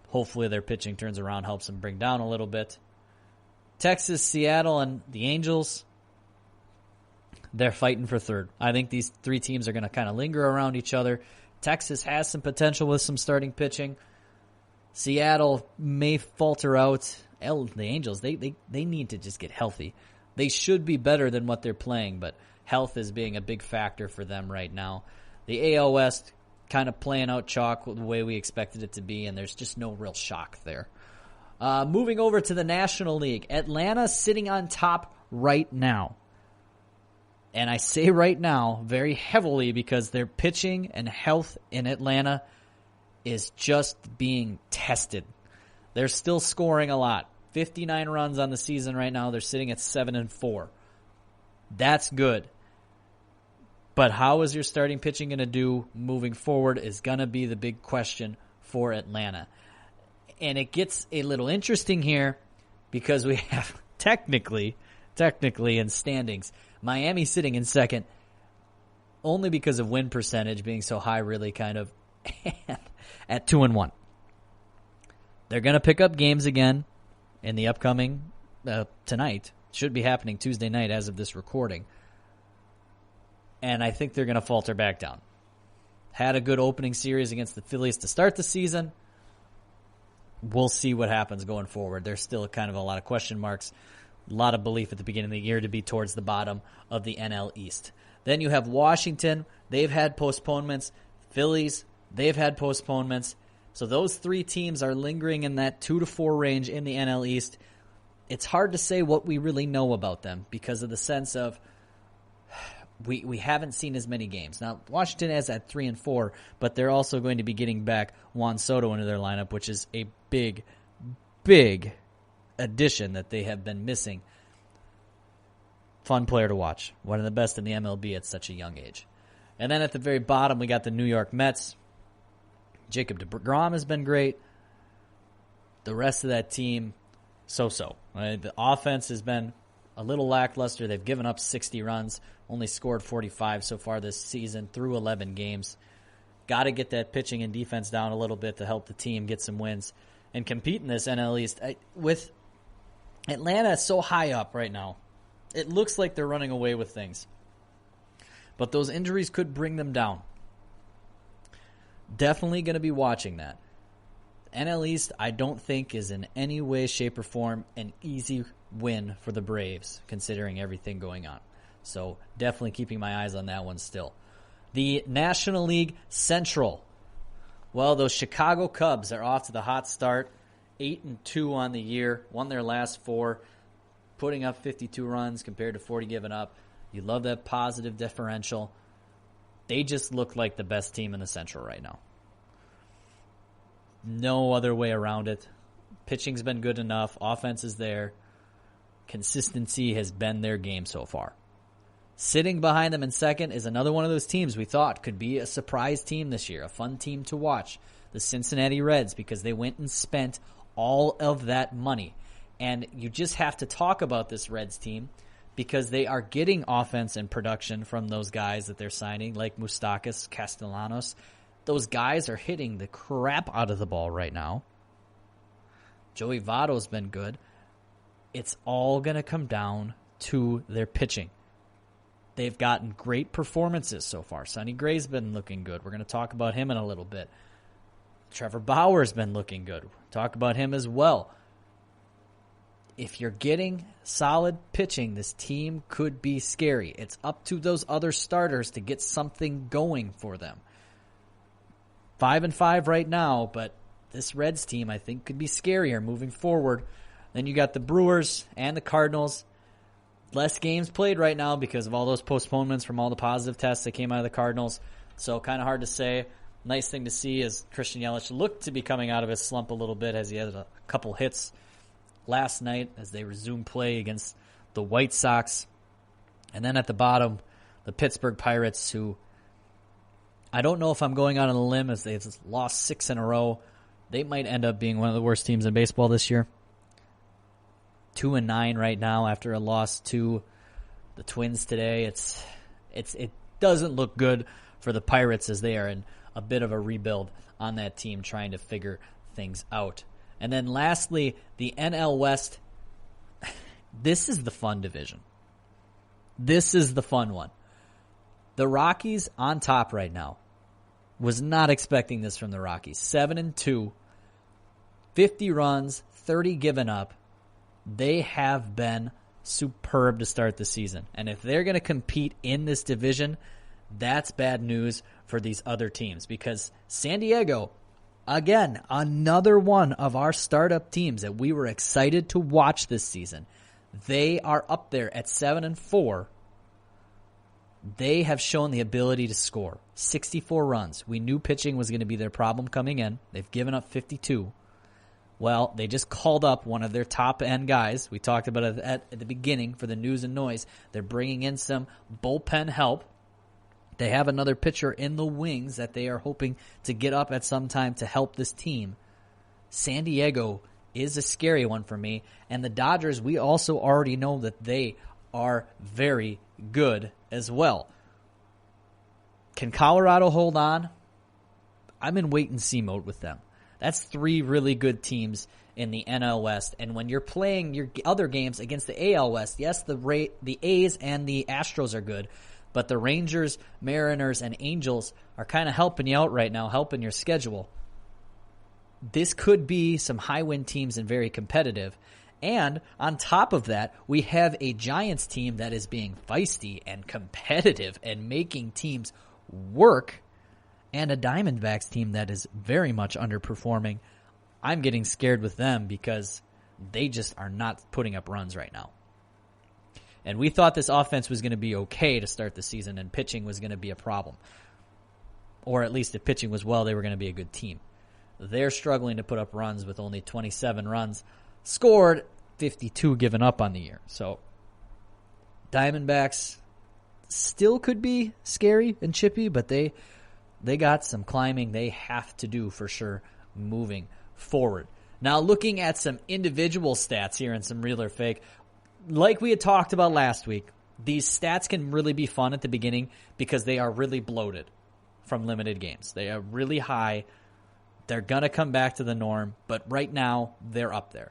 Hopefully their pitching turns around, helps them bring down a little bit. Texas, Seattle, and the Angels, they're fighting for third. I think these three teams are going to kind of linger around each other. Texas has some potential with some starting pitching. Seattle may falter out. The Angels, they need to just get healthy. They should be better than what they're playing, but health is being a big factor for them right now. The AL West kind of playing out chalk the way we expected it to be, and there's just no real shock there. Moving over to the National League, Atlanta sitting on top right now. And I say right now very heavily because their pitching and health in Atlanta is just being tested. They're still scoring a lot. 59 runs on the season right now. They're sitting at 7-4. That's good. But how is your starting pitching going to do moving forward is going to be the big question for Atlanta. And it gets a little interesting here because we have technically in standings, Miami sitting in second only because of win percentage being so high, really kind of at 2-1. They're going to pick up games again in the upcoming tonight. Should be happening Tuesday night as of this recording. And I think they're going to falter back down. Had a good opening series against the Phillies to start the season. We'll see what happens going forward. There's still kind of a lot of question marks. A lot of belief at the beginning of the year to be towards the bottom of the NL East. Then you have Washington. They've had postponements. Phillies, they've had postponements. So those three teams are lingering in that 2-4 range in the NL East. It's hard to say what we really know about them because of the sense of we haven't seen as many games. Now, Washington has at 3-4, but they're also going to be getting back Juan Soto into their lineup, which is a big, big addition that they have been missing. Fun player to watch. One of the best in the MLB at such a young age. And then at the very bottom, we got the New York Mets. Jacob deGrom has been great. The rest of that team, so-so. The offense has been a little lackluster. They've given up 60 runs, only scored 45 so far this season through 11 games. Got to get that pitching and defense down a little bit to help the team get some wins and compete in this NL East. With Atlanta so high up right now, it looks like they're running away with things. But those injuries could bring them down. Definitely going to be watching that. NL East, I don't think, is in any way, shape, or form an easy win for the Braves, considering everything going on. So definitely keeping my eyes on that one still. The National League Central. Well, those Chicago Cubs are off to the hot start. 8-2 on the year. Won their last 4. Putting up 52 runs compared to 40 given up. You love that positive differential. They just look like the best team in the Central right now. No other way around it. Pitching's been good enough. Offense is there. Consistency has been their game so far. Sitting behind them in second is another one of those teams we thought could be a surprise team this year, a fun team to watch. The Cincinnati Reds, because they went and spent all of that money. And you just have to talk about this Reds team because they are getting offense and production from those guys that they're signing, like Moustakas, Castellanos. Those guys are hitting the crap out of the ball right now. Joey Votto's been good. It's all going to come down to their pitching. They've gotten great performances so far. Sonny Gray's been looking good. We're going to talk about him in a little bit. Trevor Bauer's been looking good. Talk about him as well. If you're getting solid pitching, this team could be scary. It's up to those other starters to get something going for them. 5-5 right now, but this Reds team, I think, could be scarier moving forward. Then you got the Brewers and the Cardinals. Less games played right now because of all those postponements from all the positive tests that came out of the Cardinals. So kind of hard to say. Nice thing to see is Christian Yelich looked to be coming out of his slump a little bit as he had a couple hits last night as they resumed play against the White Sox. And then at the bottom, the Pittsburgh Pirates, who I don't know if I'm going out on a limb as they've lost 6 in a row. They might end up being one of the worst teams in baseball this year. 2-9 right now after a loss to the Twins today. It doesn't look good for the Pirates as they are in a bit of a rebuild on that team trying to figure things out. And then lastly, the NL West. This is the fun division. This is the fun one. The Rockies on top right now. Was not expecting this from the Rockies. 7-2, 50 runs, 30 given up. They have been superb to start the season. And if they're going to compete in this division, that's bad news for these other teams. Because San Diego, again, another one of our startup teams that we were excited to watch this season. They are up there at 7-4. They have shown the ability to score 64 runs. We knew pitching was going to be their problem coming in. They've given up 52. Well, they just called up one of their top-end guys. We talked about it at the beginning for the news and noise. They're bringing in some bullpen help. They have another pitcher in the wings that they are hoping to get up at some time to help this team. San Diego is a scary one for me. And the Dodgers, we also already know that they are very good as well. Can Colorado hold on? I'm in wait-and-see mode with them. That's three really good teams in the NL West. And when you're playing your other games against the AL West, yes, the A's and the Astros are good, but the Rangers, Mariners, and Angels are kind of helping you out right now, helping your schedule. This could be some high-win teams and very competitive. And on top of that, we have a Giants team that is being feisty and competitive and making teams work, and a Diamondbacks team that is very much underperforming. I'm getting scared with them because they just are not putting up runs right now. And we thought this offense was going to be okay to start the season and pitching was going to be a problem. Or at least if pitching was well, they were going to be a good team. They're struggling to put up runs with only 27 runs scored, 52 given up on the year. So Diamondbacks still could be scary and chippy, but they got some climbing they have to do for sure moving forward. Now looking at some individual stats here and some real or fake, like we had talked about last week, these stats can really be fun at the beginning because they are really bloated from limited games. They are really high. They're going to come back to the norm, but right now they're up there.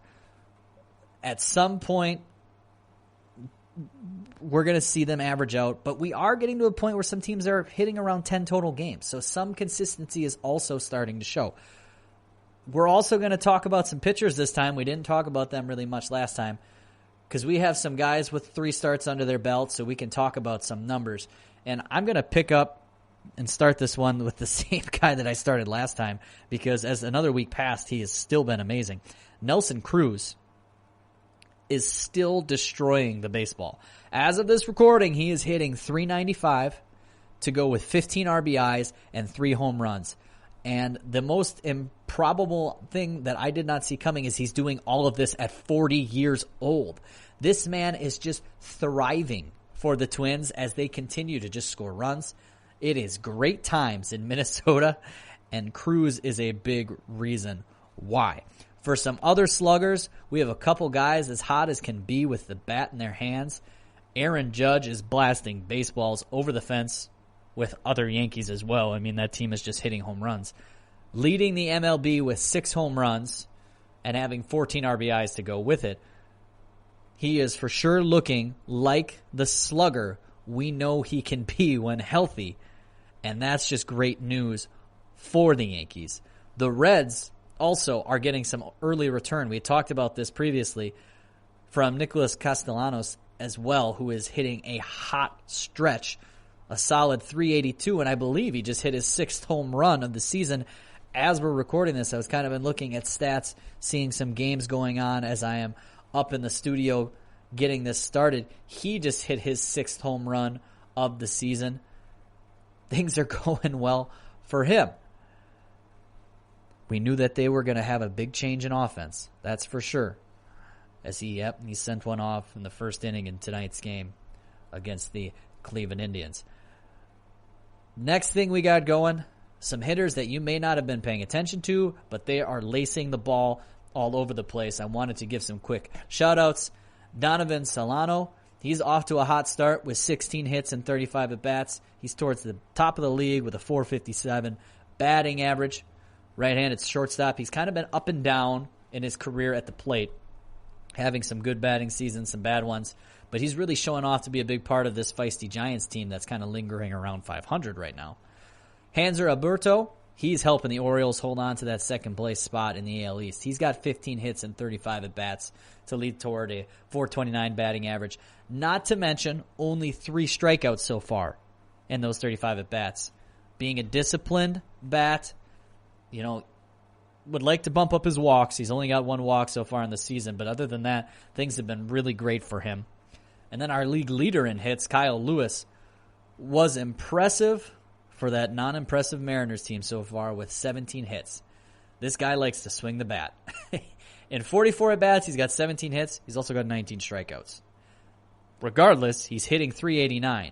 At some point, we're going to see them average out, but we are getting to a point where some teams are hitting around 10 total games, so some consistency is also starting to show. We're also going to talk about some pitchers this time. We didn't talk about them really much last time because we have some guys with 3 starts under their belt, so we can talk about some numbers. And I'm going to pick up and start this one with the same guy that I started last time because as another week passed, he has still been amazing. Nelson Cruz is still destroying the baseball. As of this recording, he is hitting .395 to go with 15 RBIs and 3 home runs. And the most improbable thing that I did not see coming is he's doing all of this at 40 years old. This man is just thriving for the Twins as they continue to just score runs. It is great times in Minnesota, and Cruz is a big reason why. For some other sluggers, we have a couple guys as hot as can be with the bat in their hands. Aaron Judge is blasting baseballs over the fence with other Yankees as well. I mean, that team is just hitting home runs. Leading the MLB with 6 home runs and having 14 RBIs to go with it. He is for sure looking like the slugger we know he can be when healthy. And that's just great news for the Yankees. The Reds also are getting some early return. We talked about this previously from Nicholas Castellanos as well, who is hitting a hot stretch, a solid .382, and I believe he just hit his 6th home run of the season. As we're recording this, I was kind of been looking at stats, seeing some games going on as I am up in the studio getting this started. He just hit his 6th home run of the season. Things are going well for him. We knew that they were going to have a big change in offense. That's for sure. As he sent one off in the first inning in tonight's game against the Cleveland Indians. Next thing we got going, some hitters that you may not have been paying attention to, but they are lacing the ball all over the place. I wanted to give some quick shout-outs. Donovan Solano, he's off to a hot start with 16 hits and 35 at-bats. He's towards the top of the league with a .457 batting average. Right-handed shortstop. He's kind of been up and down in his career at the plate, having some good batting seasons, some bad ones. But he's really showing off to be a big part of this feisty Giants team that's kind of lingering around 500 right now. Hanser Alberto, he's helping the Orioles hold on to that second-place spot in the AL East. He's got 15 hits and 35 at-bats to lead toward a .429 batting average. Not to mention only 3 strikeouts so far in those 35 at-bats. Being a disciplined bat, would like to bump up his walks. He's only got 1 walk so far in the season, but other than that, things have been really great for him. And then our league leader in hits, Kyle Lewis, was impressive for that non-impressive Mariners team so far with 17 hits. This guy likes to swing the bat. In 44 at-bats, he's got 17 hits. He's also got 19 strikeouts. Regardless, he's hitting .389.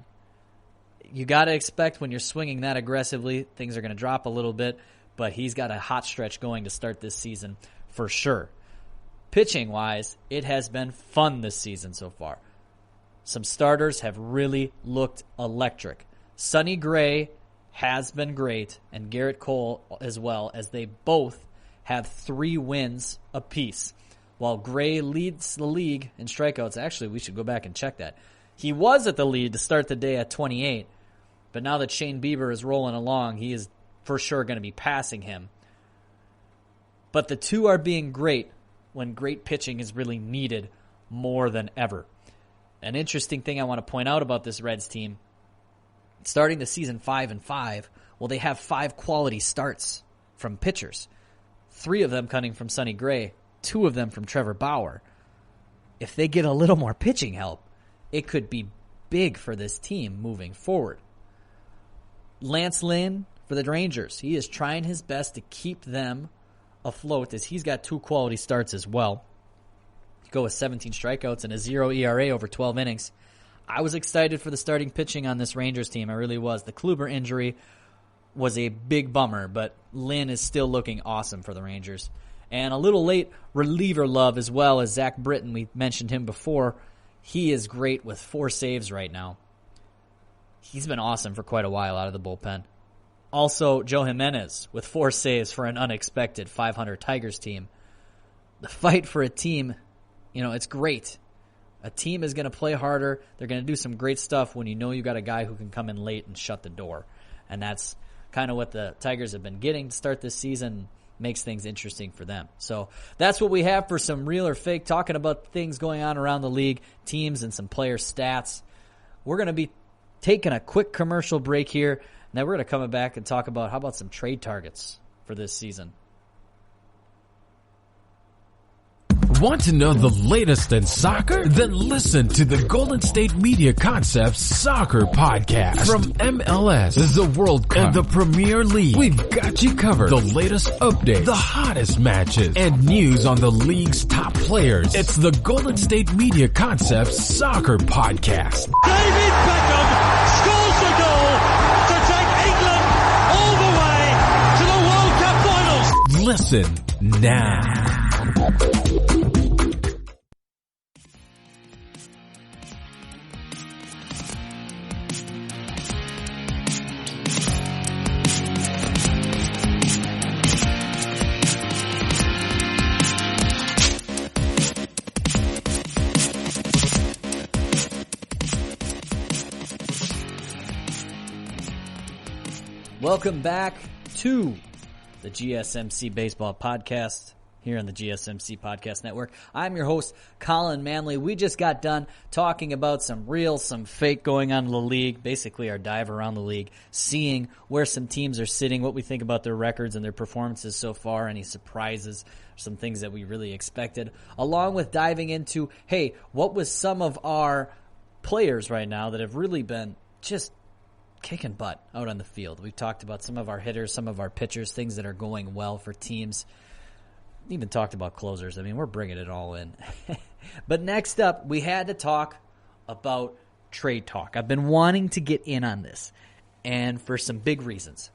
You got to expect when you're swinging that aggressively, things are going to drop a little bit, but he's got a hot stretch going to start this season for sure. Pitching-wise, it has been fun this season so far. Some starters have really looked electric. Sonny Gray has been great, and Garrett Cole as well, as they both have 3 wins apiece. While Gray leads the league in strikeouts, actually, we should go back and check that. He was at the lead to start the day at 28, but now that Shane Bieber is rolling along, he is for sure going to be passing him. But the 2 are being great when great pitching is really needed more than ever. An interesting thing I want to point out about this Reds team, starting the season 5-5, well, they have 5 quality starts from pitchers. 3 of them coming from Sonny Gray, 2 of them from Trevor Bauer. If they get a little more pitching help, it could be big for this team moving forward. Lance Lynn for the Rangers, he is trying his best to keep them afloat as he's got 2 quality starts as well. Go with 17 strikeouts and a 0 ERA over 12 innings. I was excited for the starting pitching on this Rangers team. I really was. The Kluber injury was a big bummer, but Lynn is still looking awesome for the Rangers. And a little late reliever love as well as Zach Britton. We mentioned him before. He is great with 4 saves right now. He's been awesome for quite a while out of the bullpen. Also, Joe Jimenez with 4 saves for an unexpected 500 Tigers team. The fight for a team, it's great. A team is going to play harder. They're going to do some great stuff when you know you got a guy who can come in late and shut the door. And that's kind of what the Tigers have been getting to start this season. Makes things interesting for them. So that's what we have for some real or fake, talking about things going on around the league, teams, and some player stats. We're going to be taking a quick commercial break here, and then we're going to come back and talk about how about some trade targets for this season. Want to know the latest in soccer? Then listen to the Golden State Media Concepts Soccer Podcast. From MLS, the World Cup, and the Premier League, we've got you covered. The latest updates, the hottest matches, and news on the league's top players. It's the Golden State Media Concepts Soccer Podcast. David Beckham scores the goal to take England all the way to the World Cup finals. Listen now. Welcome back to the GSMC Baseball Podcast here on the GSMC Podcast Network. I'm your host, Collin Manley. We just got done talking about some real, some fake going on in the league, basically our dive around the league, seeing where some teams are sitting, what we think about their records and their performances so far, any surprises, some things that we really expected, along with diving into, hey, what was some of our players right now that have really been just kicking butt out on the field. We've talked about some of our hitters, some of our pitchers, things that are going well for teams. Even talked about closers. I mean, we're bringing it all in. But next up, we had to talk about trade talk. I've been wanting to get in on this, and for some big reasons.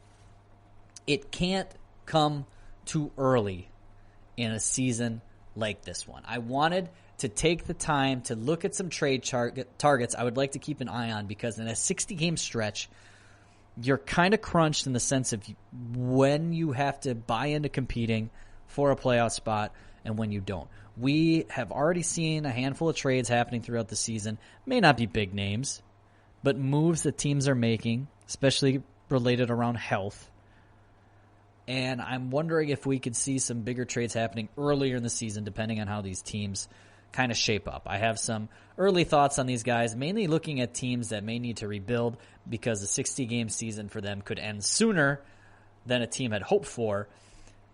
It can't come too early in a season like this one. I wanted to take the time to look at some trade targets I would like to keep an eye on, because in a 60-game stretch, you're kind of crunched in the sense of when you have to buy into competing for a playoff spot and when you don't. We have already seen a handful of trades happening throughout the season. May not be big names, but moves that teams are making, especially related around health. And I'm wondering if we could see some bigger trades happening earlier in the season, depending on how these teams kind of shape up. I have some early thoughts on these guys, mainly looking at teams that may need to rebuild because the 60-game season for them could end sooner than a team had hoped for,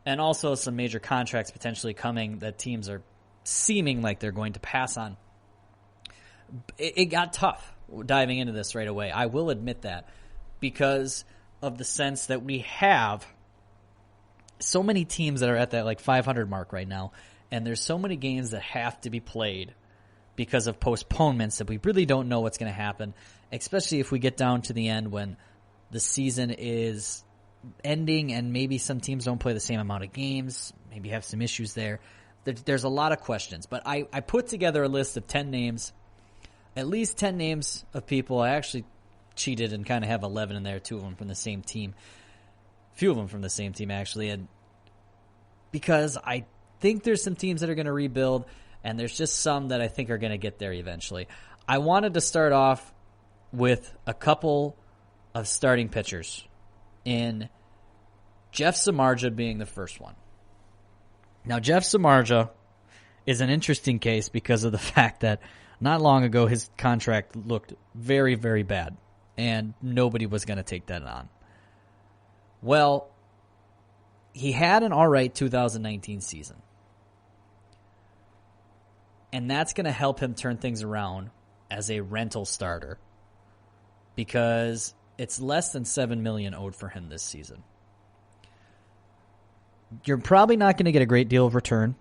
and also some major contracts potentially coming that teams are seeming like they're going to pass on. It got tough diving into this right away. I will admit that, because of the sense that we have so many teams that are at that like 500 mark right now, and there's so many games that have to be played because of postponements that we really don't know what's going to happen, especially if we get down to the end when the season is ending and maybe some teams don't play the same amount of games, maybe have some issues there. There's a lot of questions, but I put together a list of 10 names, at least 10 names of people. I actually cheated and kind of have 11 in there, 2 of them from the same team. Few of them from the same team, actually, and because I think there's some teams that are going to rebuild, and there's just some that I think are going to get there eventually. I wanted to start off with a couple of starting pitchers, in Jeff Samardzija being the first one. Now, Jeff Samardzija is an interesting case because of the fact that not long ago his contract looked very, very bad, and nobody was going to take that on. Well, he had an all right 2019 season. And that's going to help him turn things around as a rental starter, because it's less than $7 million owed for him this season. You're probably not going to get a great deal of return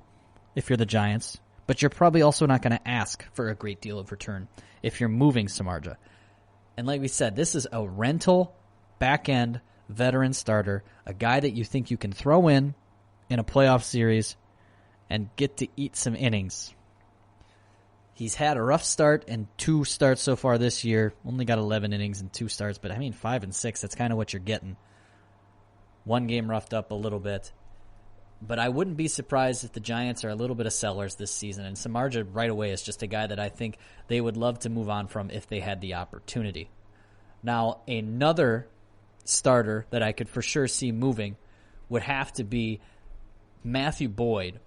if you're the Giants, but you're probably also not going to ask for a great deal of return if you're moving Samardzija. And like we said, this is a rental back-end veteran starter, a guy that you think you can throw in a playoff series and get to eat some innings. He's had a rough start and 2 starts so far this year. Only got 11 innings and 2 starts, but I mean 5 and 6, that's kind of what you're getting. 1 game roughed up a little bit. But I wouldn't be surprised if the Giants are a little bit of sellers this season, and Samardzija right away is just a guy that I think they would love to move on from if they had the opportunity. Now, another starter that I could for sure see moving would have to be Matthew Boyd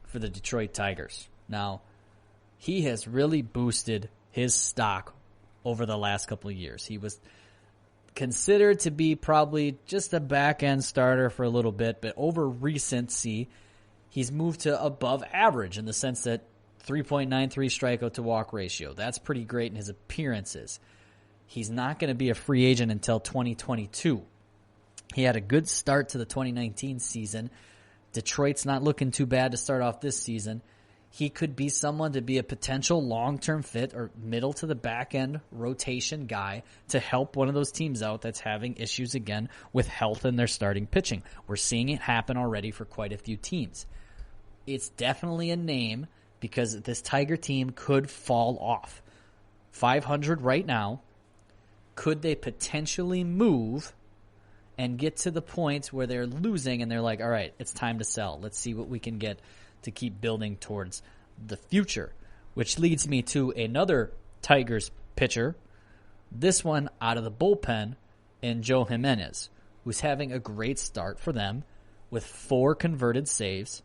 for the Detroit Tigers. Now, he has really boosted his stock over the last couple of years. He was considered to be probably just a back-end starter for a little bit, but over recency, he's moved to above average in the sense that 3.93 strikeout to walk ratio. That's pretty great in his appearances. He's not going to be a free agent until 2022. He had a good start to the 2019 season. Detroit's not looking too bad to start off this season. He could be someone to be a potential long-term fit or middle to the back-end rotation guy to help one of those teams out that's having issues again with health in their starting pitching. We're seeing it happen already for quite a few teams. It's definitely a name because this Tiger team could fall off. 500 right now. Could they potentially move and get to the point where they're losing and they're like, all right, it's time to sell. Let's see what we can get to keep building towards the future, which leads me to another Tigers pitcher, this one out of the bullpen, in Joe Jimenez, who's having a great start for them with 4 converted saves.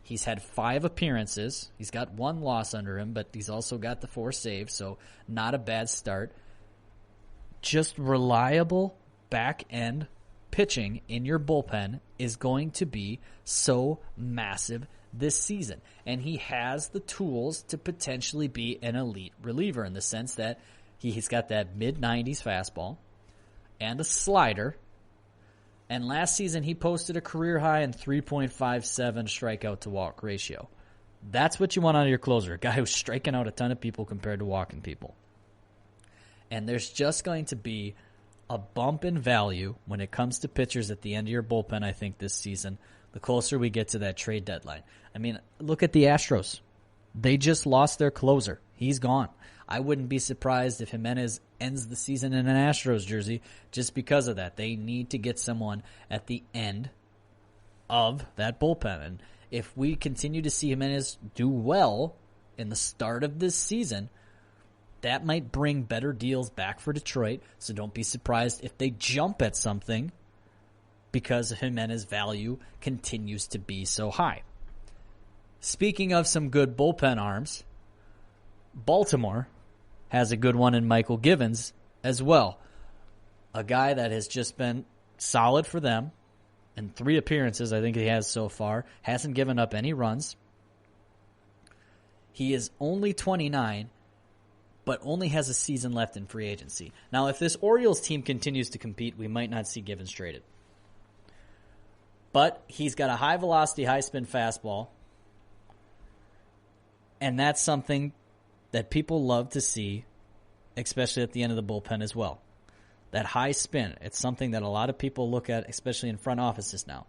He's had 5 appearances. He's got 1 loss under him, but he's also got the 4 saves, so not a bad start. Just reliable back-end pitching in your bullpen is going to be so massive this season. And he has the tools to potentially be an elite reliever in the sense that he's got that mid-90s fastball and a slider. And last season he posted a career high in 3.57 strikeout to walk ratio. That's what you want out of your closer, a guy who's striking out a ton of people compared to walking people. And there's just going to be a bump in value when it comes to pitchers at the end of your bullpen, I think, this season, the closer we get to that trade deadline. I mean, look at the Astros. They just lost their closer. He's gone. I wouldn't be surprised if Jimenez ends the season in an Astros jersey just because of that. They need to get someone at the end of that bullpen. And if we continue to see Jimenez do well in the start of this season, that might bring better deals back for Detroit. So don't be surprised if they jump at something because Jimenez's value continues to be so high. Speaking of some good bullpen arms, Baltimore has a good one in Michael Givens as well. A guy that has just been solid for them in 3 appearances, I think he has so far. Hasn't given up any runs. He is only 29, but only has a season left in free agency. Now, if this Orioles team continues to compete, we might not see Givens traded. But he's got a high-velocity, high-spin fastball, and that's something that people love to see, especially at the end of the bullpen as well. That high spin, it's something that a lot of people look at, especially in front offices now.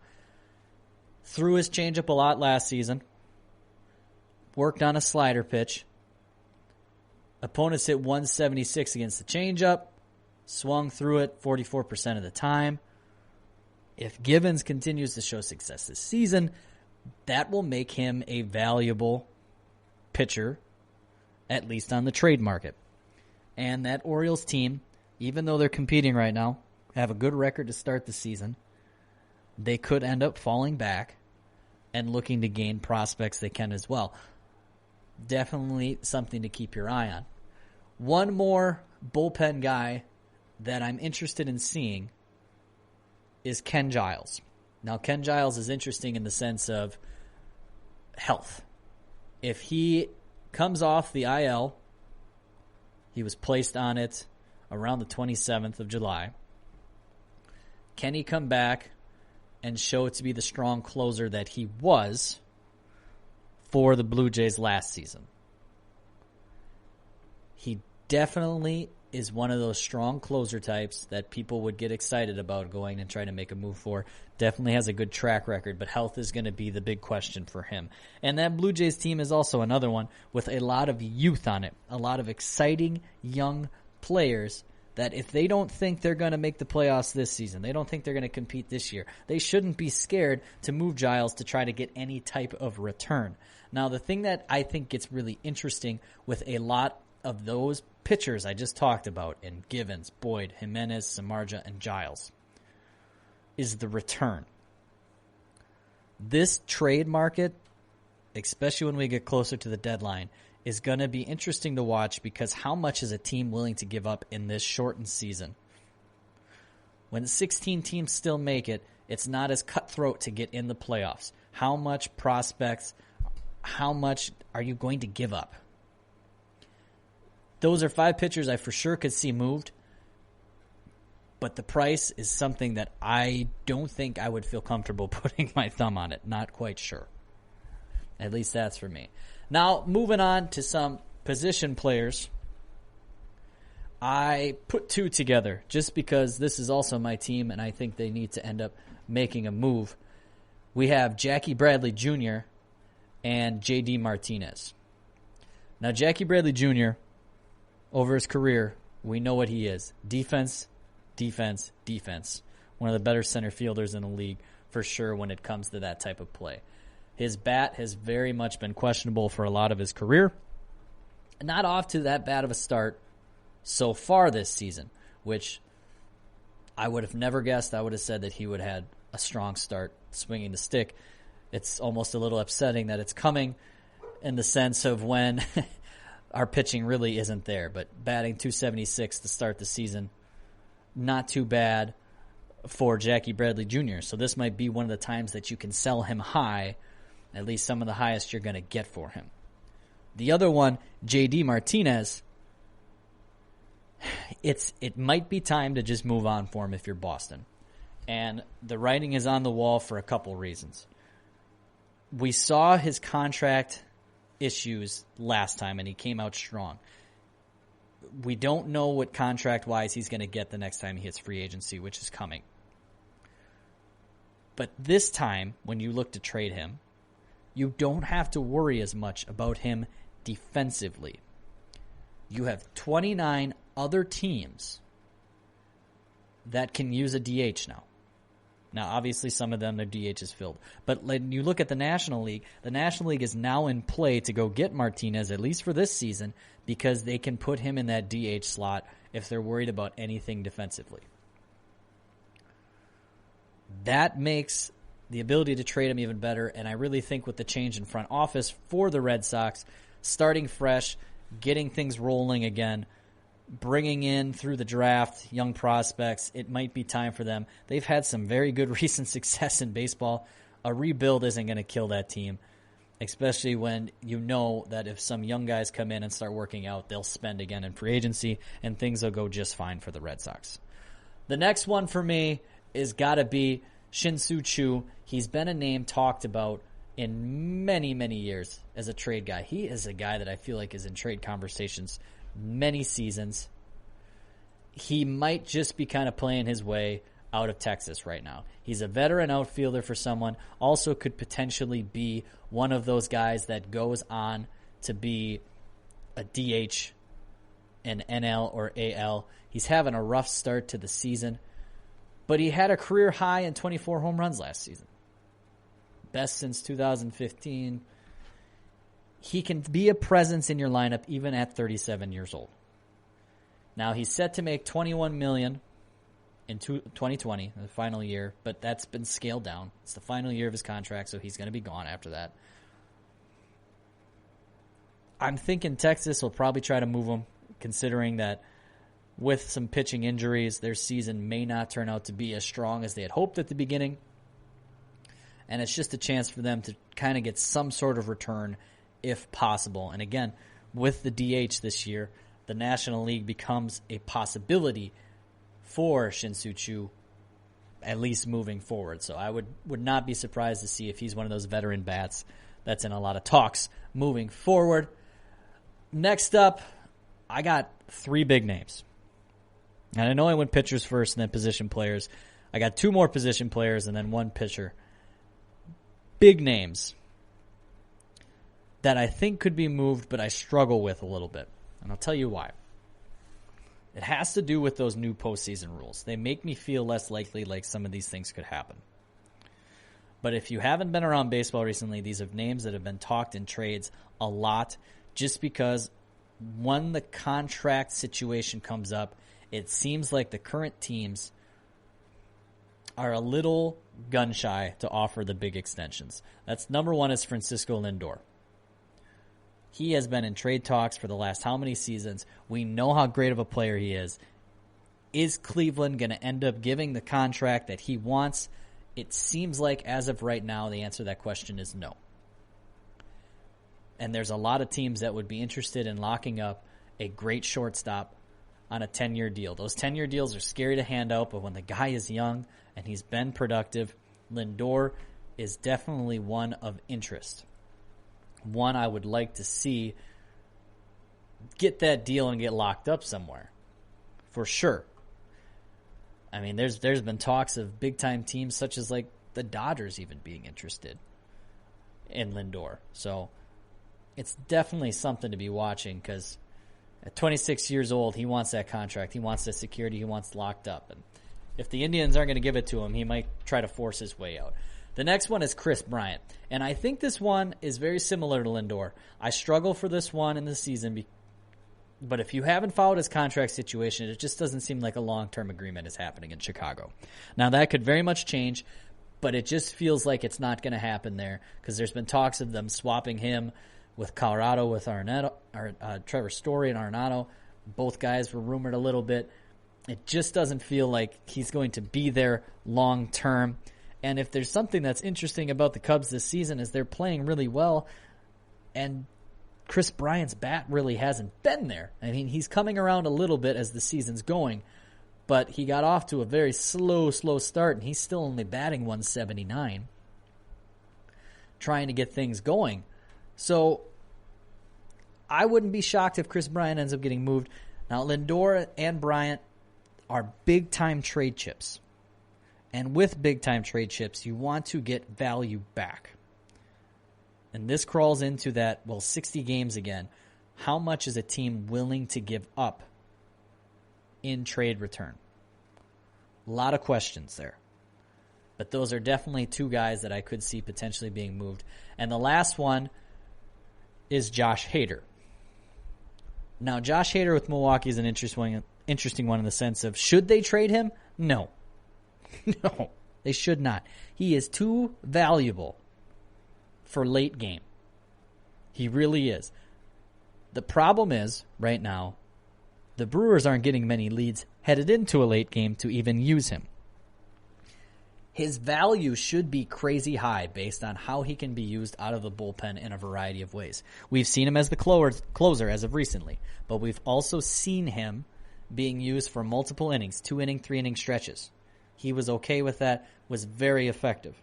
Threw his changeup a lot last season. Worked on a slider pitch. Opponents hit 176 against the changeup. Swung through it 44% of the time. If Givens continues to show success this season, that will make him a valuable pitcher, at least on the trade market. And that Orioles team, even though they're competing right now, have a good record to start the season, they could end up falling back and looking to gain prospects they can as well. Definitely something to keep your eye on. One more bullpen guy that I'm interested in seeing is Ken Giles. Now, Ken Giles is interesting in the sense of health. If he comes off the IL, he was placed on it around the 27th of July. Can he come back and show it to be the strong closer that he was for the Blue Jays last season? He definitely is one of those strong closer types that people would get excited about going and trying to make a move for. Definitely has a good track record, but health is going to be the big question for him. And that Blue Jays team is also another one with a lot of youth on it, a lot of exciting young players that if they don't think they're going to make the playoffs this season, they don't think they're going to compete this year, they shouldn't be scared to move Giles to try to get any type of return. Now, the thing that I think gets really interesting with a lot of those pitchers I just talked about in Givens, Boyd, Jimenez, Samardzija, and Giles is the return. This trade market, especially when we get closer to the deadline, is going to be interesting to watch because how much is a team willing to give up in this shortened season? When 16 teams still make it, it's not as cutthroat to get in the playoffs. How much prospects, how much are you going to give up? Those are 5 pitchers I for sure could see moved, but the price is something that I don't think I would feel comfortable putting my thumb on it. Not quite sure. At least that's for me. Now, moving on to some position players. I put 2 together just because this is also my team and I think they need to end up making a move. We have Jackie Bradley Jr. and J.D. Martinez. Now, Jackie Bradley Jr., over his career, we know what he is. Defense, defense, defense. One of the better center fielders in the league for sure when it comes to that type of play. His bat has very much been questionable for a lot of his career. Not off to that bad of a start so far this season, which I would have never guessed. I would have said that he would have had a strong start swinging the stick. It's almost a little upsetting that it's coming in the sense of when our pitching really isn't there, but batting .276 to start the season, not too bad for Jackie Bradley Jr. So this might be one of the times that you can sell him high, at least some of the highest you're going to get for him. The other one, J.D. Martinez, it might be time to just move on for him if you're Boston. And the writing is on the wall for a couple reasons. We saw his contract issues last time, and he came out strong. We don't know what contract-wise he's going to get the next time he hits free agency, which is coming. But this time, when you look to trade him, you don't have to worry as much about him defensively. You have 29 other teams that can use a DH now. Now, obviously, some of them, their DH is filled. But when you look at the National League is now in play to go get Martinez, at least for this season, because they can put him in that DH slot if they're worried about anything defensively. That makes the ability to trade him even better, and I really think with the change in front office for the Red Sox, starting fresh, getting things rolling again, bringing in through the draft young prospects, it might be time for them. They've had some very good recent success in baseball. A rebuild isn't going to kill that team, especially when you know that if some young guys come in and start working out, they'll spend again in free agency, and things will go just fine for the Red Sox. The next one for me is got to be Shin-Soo Choo. He's been a name talked about in many, many years as a trade guy. He is a guy that I feel like is in trade conversations many seasons. He might just be kind of playing his way out of Texas right now. He's a veteran outfielder for someone, also could potentially be one of those guys that goes on to be a DH in NL or AL. He's having a rough start to the season, but he had a career high in 24 home runs last season. Best since 2015. He can be a presence in your lineup even at 37 years old. Now, he's set to make $21 million in 2020, the final year, but that's been scaled down. It's the final year of his contract, so he's going to be gone after that. I'm thinking Texas will probably try to move him, considering that with some pitching injuries, their season may not turn out to be as strong as they had hoped at the beginning. And it's just a chance for them to kind of get some sort of return if possible. And again, with the DH this year, the National League becomes a possibility for Shin-Soo Choo, at least moving forward. So I would not be surprised to see if he's one of those veteran bats that's in a lot of talks moving forward. Next up, I got 3 big names. And I know I went pitchers first and then position players. I got 2 more position players and then 1 pitcher. Big names that I think could be moved, but I struggle with a little bit. And I'll tell you why. It has to do with those new postseason rules. They make me feel less likely like some of these things could happen. But if you haven't been around baseball recently, these are names that have been talked in trades a lot just because when the contract situation comes up, it seems like the current teams are a little gun-shy to offer the big extensions. That's number 1 is Francisco Lindor. He has been in trade talks for the last how many seasons? We know how great of a player he is. Is Cleveland going to end up giving the contract that he wants? It seems like as of right now, the answer to that question is no. And there's a lot of teams that would be interested in locking up a great shortstop on a 10-year deal. Those 10-year deals are scary to hand out, but when the guy is young and he's been productive, Lindor is definitely one of interest. One I would like to see get that deal and get locked up somewhere, for sure. I mean, there's been talks of big-time teams such as like the Dodgers even being interested in Lindor. So it's definitely something to be watching because at 26 years old, he wants that contract. He wants the security. He wants locked up. And if the Indians aren't going to give it to him, he might try to force his way out. The next one is Kris Bryant. And I think this one is very similar to Lindor. I struggle for this one in the season, but if you haven't followed his contract situation, it just doesn't seem like a long-term agreement is happening in Chicago. Now, that could very much change, but it just feels like it's not going to happen there because there's been talks of them swapping him with Colorado with Trevor Story and Arenado. Both guys were rumored a little bit. It just doesn't feel like he's going to be there long-term. And if there's something that's interesting about the Cubs this season is they're playing really well, and Kris Bryant's bat really hasn't been there. I mean, he's coming around a little bit as the season's going, but he got off to a very slow start, and he's still only batting 179, trying to get things going. So I wouldn't be shocked if Kris Bryant ends up getting moved. Now, Lindor and Bryant are big-time trade chips. And with big-time trade chips, you want to get value back. And this crawls into that, 60 games again. How much is a team willing to give up in trade return? A lot of questions there. But those are definitely two guys that I could see potentially being moved. And the last one is Josh Hader. Now, Josh Hader with Milwaukee is an interesting one in the sense of, should they trade him? No. No, they should not. He is too valuable for late game. He really is. The problem is, right now, the Brewers aren't getting many leads headed into a late game to even use him. His value should be crazy high based on how he can be used out of the bullpen in a variety of ways. We've seen him as the closer as of recently, but we've also seen him being used for multiple innings, 2-inning, 3-inning stretches. He was okay with that, was very effective.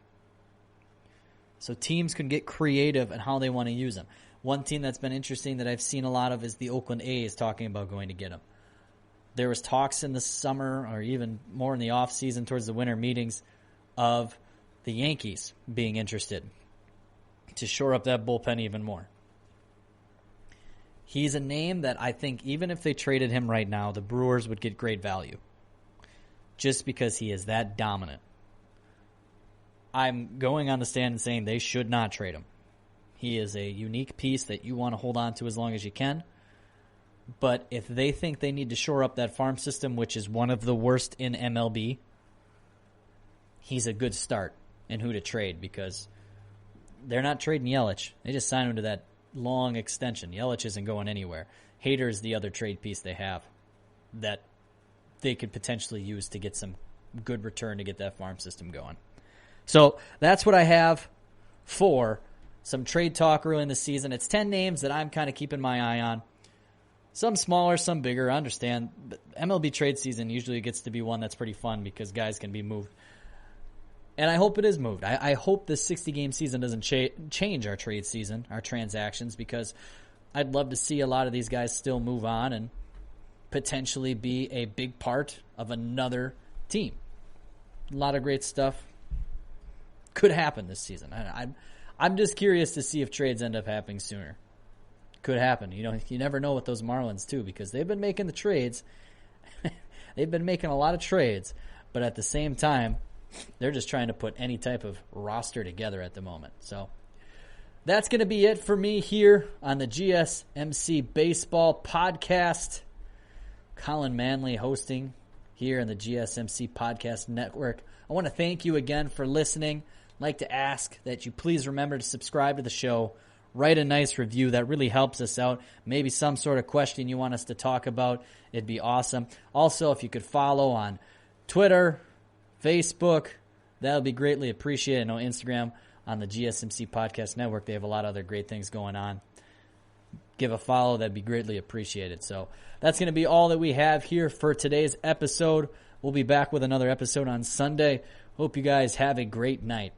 So teams can get creative in how they want to use him. One team that's been interesting that I've seen a lot of is the Oakland A's talking about going to get him. There was talks in the summer or even more in the offseason towards the winter meetings of the Yankees being interested to shore up that bullpen even more. He's a name that I think even if they traded him right now, the Brewers would get great value just because he is that dominant. I'm going on the stand and saying they should not trade him. He is a unique piece that you want to hold on to as long as you can. But if they think they need to shore up that farm system, which is one of the worst in MLB, he's a good start in who to trade because they're not trading Yelich. They just signed him to that long extension. Yelich isn't going anywhere. Hader is the other trade piece they have that they could potentially use to get some good return to get that farm system going. So that's what I have for some trade talk early in the season. It's 10 names that I'm kind of keeping my eye on. Some smaller, some bigger. I understand. But MLB trade season usually gets to be one that's pretty fun because guys can be moved. And I hope it is moved. I hope this 60-game season doesn't change our trade season, our transactions, because I'd love to see a lot of these guys still move on and potentially be a big part of another team. A lot of great stuff could happen this season. I'm just curious to see if trades end up happening sooner. Could happen. You know, you never know with those Marlins too, because they've been making the trades. They've been making a lot of trades, but at the same time, they're just trying to put any type of roster together at the moment. So that's going to be it for me here on the GSMC Baseball Podcast. Collin Manley hosting here on the GSMC Podcast Network. I want to thank you again for listening. I'd like to ask that you please remember to subscribe to the show. Write a nice review. That really helps us out. Maybe some sort of question you want us to talk about. It'd be awesome. Also, if you could follow on Twitter, Facebook, that would be greatly appreciated. I know Instagram on the GSMC Podcast Network, they have a lot of other great things going on. Give a follow. That'd be greatly appreciated. So that's going to be all that we have here for today's episode. We'll be back with another episode on Sunday. Hope you guys have a great night.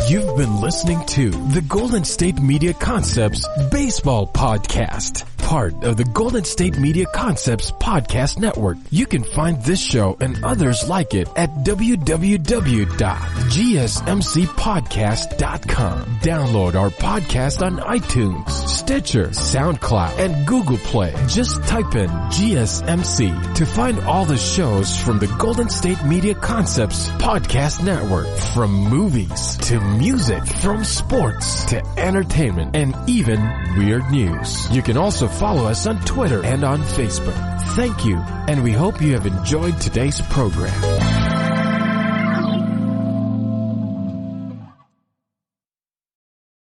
You've been listening to the Golden State Media Concepts Baseball Podcast, part of the Golden State Media Concepts Podcast Network. You can find this show and others like it at www.gsmcpodcast.com. Download our podcast on iTunes, Stitcher, SoundCloud, and Google Play. Just type in GSMC to find all the shows from the Golden State Media Concepts Podcast Network. From movies to music, from sports to entertainment, and even weird news. You can also follow us on Twitter and on Facebook. Thank you, and we hope you have enjoyed today's program.